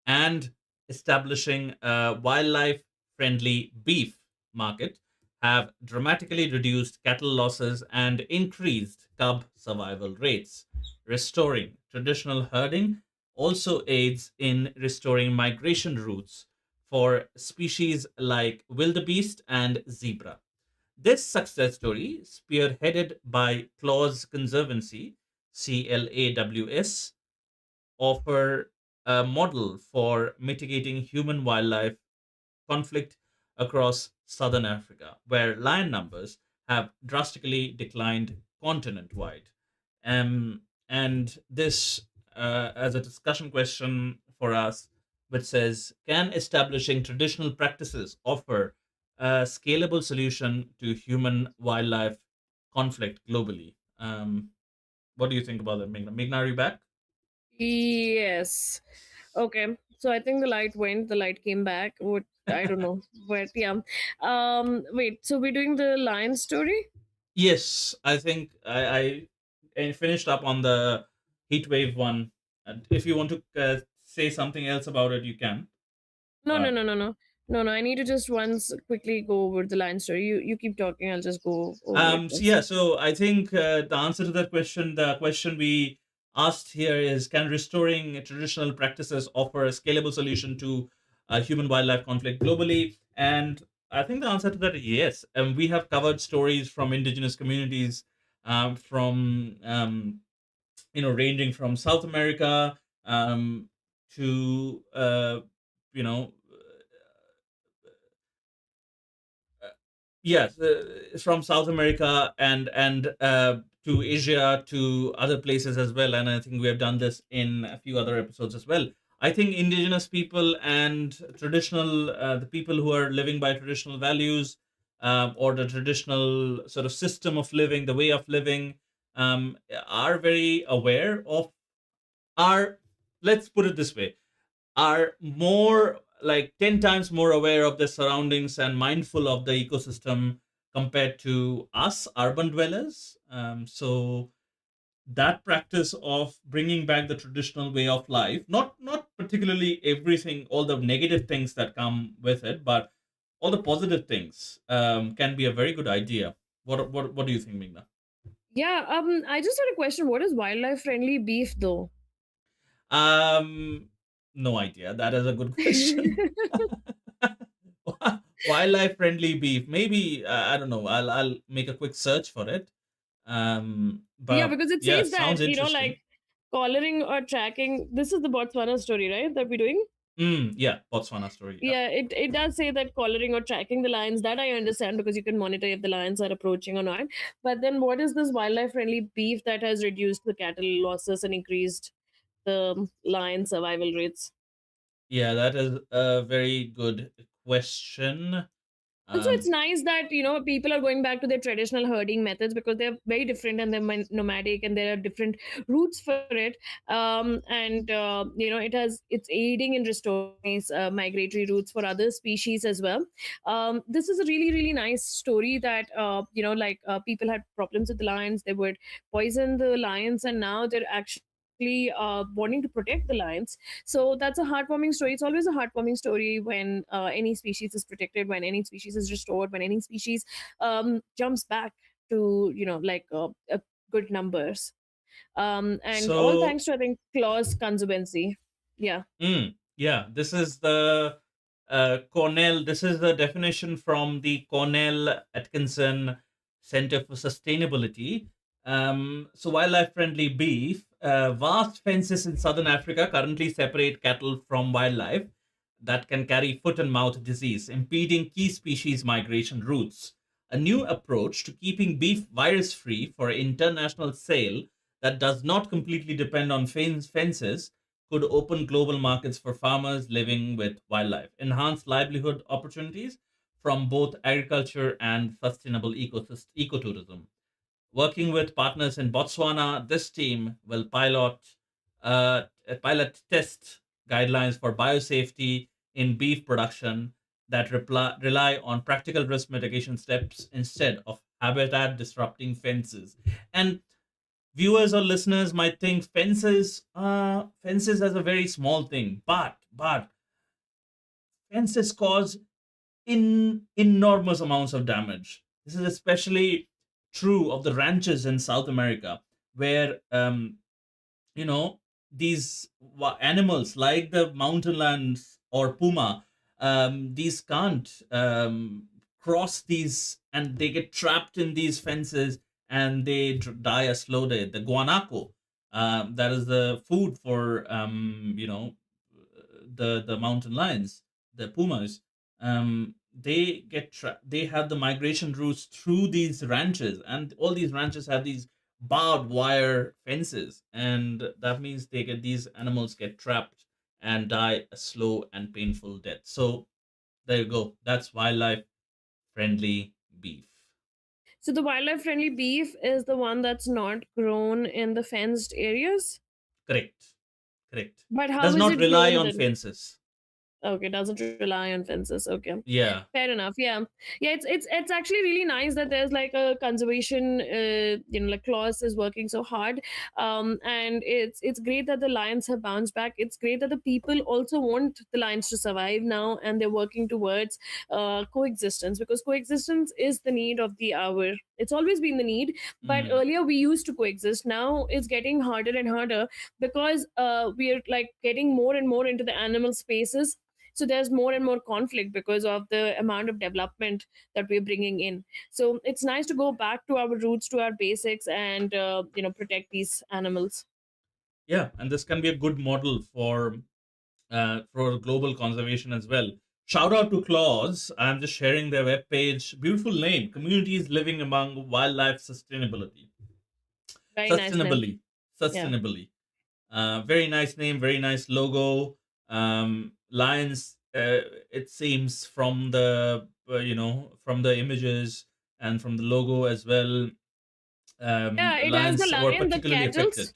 and establishing a wildlife friendly beef market have dramatically reduced cattle losses and increased cub survival rates. Restoring traditional herding also aids in restoring migration routes for species like wildebeest and zebra. This success story, spearheaded by Claws Conservancy, CLAWS, offer a model for mitigating human wildlife conflict across southern Africa, where lion numbers have drastically declined continent wide. And this, as a discussion question for us, which says: Can establishing traditional practices offer a scalable solution to human wildlife conflict globally? What do you think about that, Meghna? Meghna, are you back? Yes. Okay. So I think the light went, the light came back. What, I don't know. But yeah. Wait, so we're doing the lion story? Yes, I think I finished up on the heat wave one. And if you want to say something else about it, you can. No, no, But no, no, no. No, no, I need to just once quickly go over the line story. You keep talking, I'll just go over it So once. yeah, so I think the answer to that question, the question we asked here is: can restoring traditional practices offer a scalable solution to human wildlife conflict globally? And I think the answer to that is yes. And we have covered stories from indigenous communities, from ranging from South America to you know uh, yes, from South America and to Asia to other places as well. And I think we have done this in a few other episodes as well. I think indigenous people and traditional the people who are living by traditional values, or the traditional sort of system of living, the way of living, are very aware of, are, let's put it this way, are more like 10 times more aware of their surroundings and mindful of the ecosystem compared to us urban dwellers. So that practice of bringing back the traditional way of life, not particularly everything, all the negative things that come with it, but all the positive things, can be a very good idea. What do you think, Migna? Yeah, I just had a question. What is wildlife friendly beef though? Um, no idea. That is a good question. Wildlife friendly beef. Maybe I don't know. I'll make a quick search for it. Yeah, But because it yeah, says sounds that, interesting. like collaring or tracking. This is the Botswana story, right? That we're doing. Yeah, Botswana story. Yeah. Yeah, it does say that collaring or tracking the lions. That I understand because you can monitor if the lions are approaching or not. But then, what is this wildlife friendly beef that has reduced the cattle losses and increased the lion survival rates? Yeah, that is a very good question. Also, it's Um, nice that people are going back to their traditional herding methods because they're very different and they're nomadic and there are different routes for it. And it's aiding in restoring these migratory routes for other species as well. This is a really really nice story that people had problems with the lions. They would poison the lions, and now they're actually wanting to protect the lions. So that's a heartwarming story. It's always a heartwarming story when any species is protected, when any species is restored, when any species jumps back to good numbers. And all so thanks to, I think, clause conservancy. Yeah. Yeah, this is the Cornell. This is the definition from the Cornell Atkinson Center for Sustainability. So, wildlife friendly beef. Vast fences in southern Africa currently separate cattle from wildlife that can carry foot and mouth disease, impeding key species migration routes. A new approach to keeping beef virus free for international sale that does not completely depend on fences could open global markets for farmers living with wildlife, enhance livelihood opportunities from both agriculture and sustainable ecotourism. Working with partners in Botswana, this team will pilot test guidelines for biosafety in beef production that rely on practical risk mitigation steps instead of habitat disrupting fences. And viewers or listeners might think fences as a very small thing, but fences cause enormous amounts of damage. This is especially true of the ranches in South America, where you know these animals like the mountain lions or puma, these can't cross these, and they get trapped in these fences and they die a slow death. The guanaco, that is the food for the mountain lions, the pumas. They have the migration routes through these ranches, and all these ranches have these barbed wire fences, and that means these animals get trapped and die a slow and painful death. So there you go. That's wildlife friendly beef. So the wildlife friendly beef is the one that's not grown in the fenced areas. Correct. Correct. But how Does is not it rely grown on then? fences. Okay, doesn't rely on fences. Okay, Yeah. fair enough. Yeah, yeah. It's actually really nice that there's like a conservation, like clause is working so hard. And it's great that the lions have bounced back. It's great that the people also want the lions to survive now, and they're working towards coexistence, because coexistence is the need of the hour. It's always been the need, but Mm. earlier we used to coexist. Now it's getting harder and harder because we're like getting more and more into the animal spaces, so there's more and more conflict because of the amount of development that we're bringing in. So it's nice to go back to our roots, to our basics, and protect these animals. Yeah, and this can be a good model for global conservation as well. Shout out to Claus. I'm just sharing their webpage. Beautiful name. Communities living among wildlife sustainability. Very nice name. Sustainably. Yeah. Sustainably. Very nice name, very nice logo. Lions, it seems from the from the images and from the logo as well. Yeah, it has the Lions were lion, the particularly cattle. affected.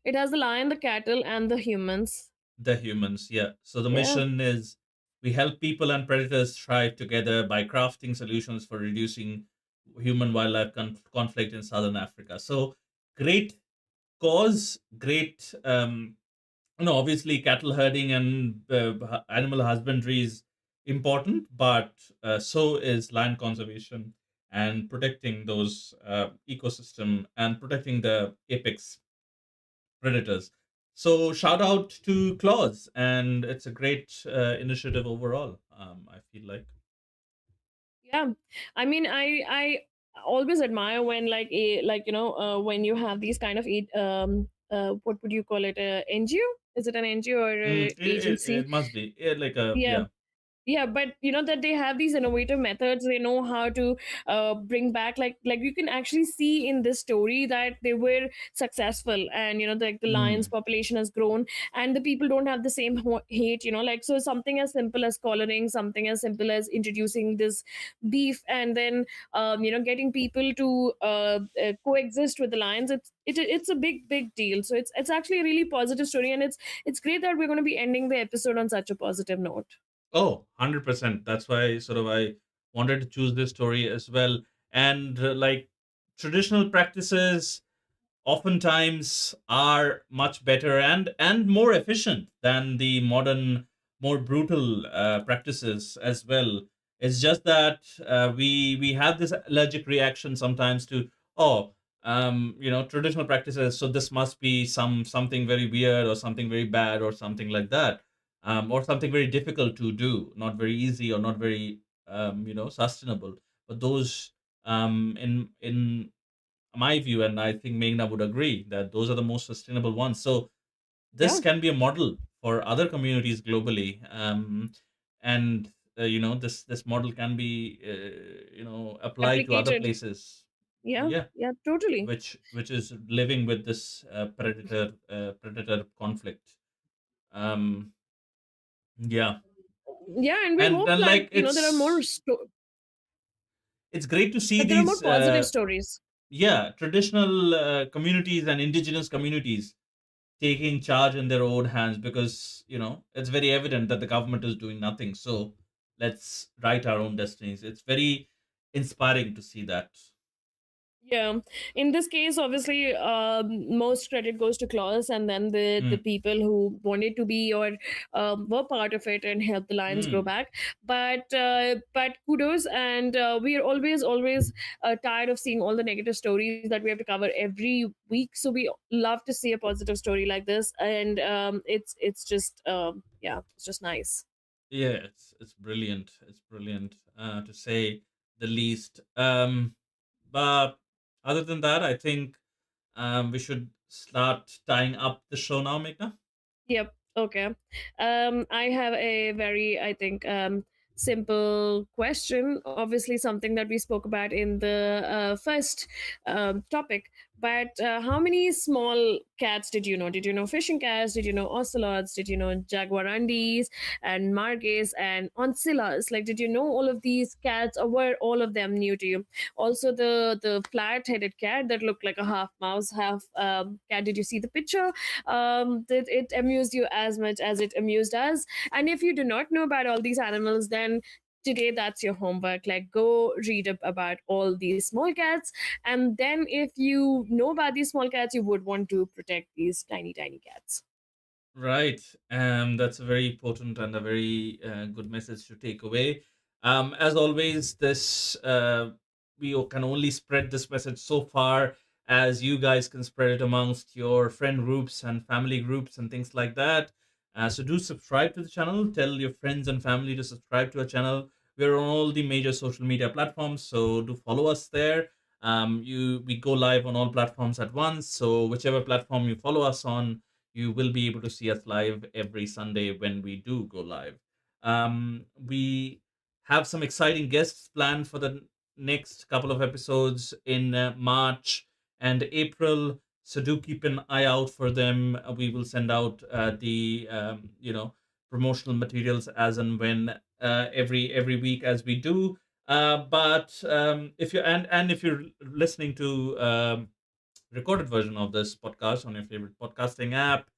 It has the lion, the cattle, and the humans. The humans, yeah. So the Yeah. mission is we help people and predators thrive together by crafting solutions for reducing human wildlife conflict in southern Africa. So great cause, great. Obviously, cattle herding and animal husbandry is important, but so is land conservation and protecting those ecosystem and protecting the apex predators. So shout out to Claus, and it's a great initiative overall. I feel like. Yeah, I mean, I always admire when like when you have these kind of what would you call it, a NGO? Is it an NGO or a It agency? must be like a Yeah, yeah. yeah, but that they have these innovative methods. They know how to bring back, like you can actually see in this story that they were successful, and like the lions Mm, population has grown, and the people don't have the same hate, like, so something as simple as collaring, something as simple as introducing this beef, and then getting people to coexist with the lions. It's a big deal. So it's actually a really positive story, and it's great that we're going to be ending the episode on such a positive note. Oh, 100%. That's why sort of I wanted to choose this story as well. And like traditional practices oftentimes are much better and more efficient than the modern, more brutal practices as well. It's just that we have this allergic reaction sometimes to, oh, traditional practices, so this must be something very weird or something very bad or something like that, or something very difficult to do, not very easy or not very sustainable. But those in my view, and I think Meghna would agree that those are the most sustainable ones. So this Yeah, can be a model for other communities globally, and this model can be applied to other replicated. places. Yeah, Yeah, yeah, totally. which is living with this predator conflict. Um, yeah, Yeah, and we and hope then like like there are more it's great to see that there are more these positive stories. traditional communities and indigenous communities taking charge in their own hands, because it's very evident that the government is doing nothing, so let's write our own destinies. It's very inspiring to see that. Yeah, in this case, obviously, most credit goes to Claus, and then the Mm, people who wanted to be or were part of it and helped the lions grow mm. back. But kudos, and we are always tired of seeing all the negative stories that we have to cover every week. So we love to see a positive story like this, and it's just yeah, it's just nice. Yeah, it's brilliant. It's brilliant, to say the least. But other than that, I think we should start tying up the show now, Meghna. Yep. Okay. I have a very, I think, simple question. Obviously, something that we spoke about in the first topic. But how many small cats did you know? Did you know fishing cats? Did you know ocelots? Did you know jaguarandis and margis and oncillas? Like, did you know all of these cats, or were all of them new to you? Also, the flat-headed cat that looked like a half mouse, half cat. Did you see the picture? Did it amuse you as much as it amused us? And if you do not know about all these animals, then today that's your homework. Like, go read up about all these small cats, and then if you know about these small cats, you would want to protect these tiny tiny cats. Right. That's a very potent and a very good message to take away. As always, this we can only spread this message so far as you guys can spread it amongst your friend groups and family groups and things like that. So do subscribe to the channel. Tell your friends and family to subscribe to our channel. We're on all the major social media platforms, so do follow us there. We go live on all platforms at once. So whichever platform you follow us on, you will be able to see us live every Sunday when we do go live. We have some exciting guests planned for the next couple of episodes in March and April. So do keep an eye out for them. We will send out the promotional materials as and when every week as we do. But if you're and if you're listening to recorded version of this podcast on your favorite podcasting app,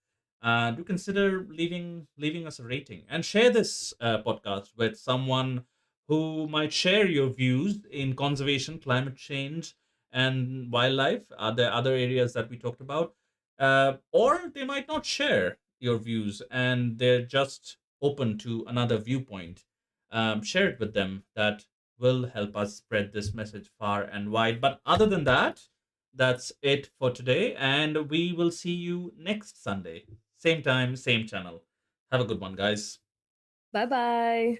do consider leaving us a rating and share this podcast with someone who might share your views in conservation, climate change, and wildlife. Are there other areas that we talked about? Or they might not share your views and they're just open to another viewpoint. Share it with them. That will help us spread this message far and wide. But other than that, that's it for today, and we will see you next Sunday. Same time, same channel. Have a good one, guys. Bye bye.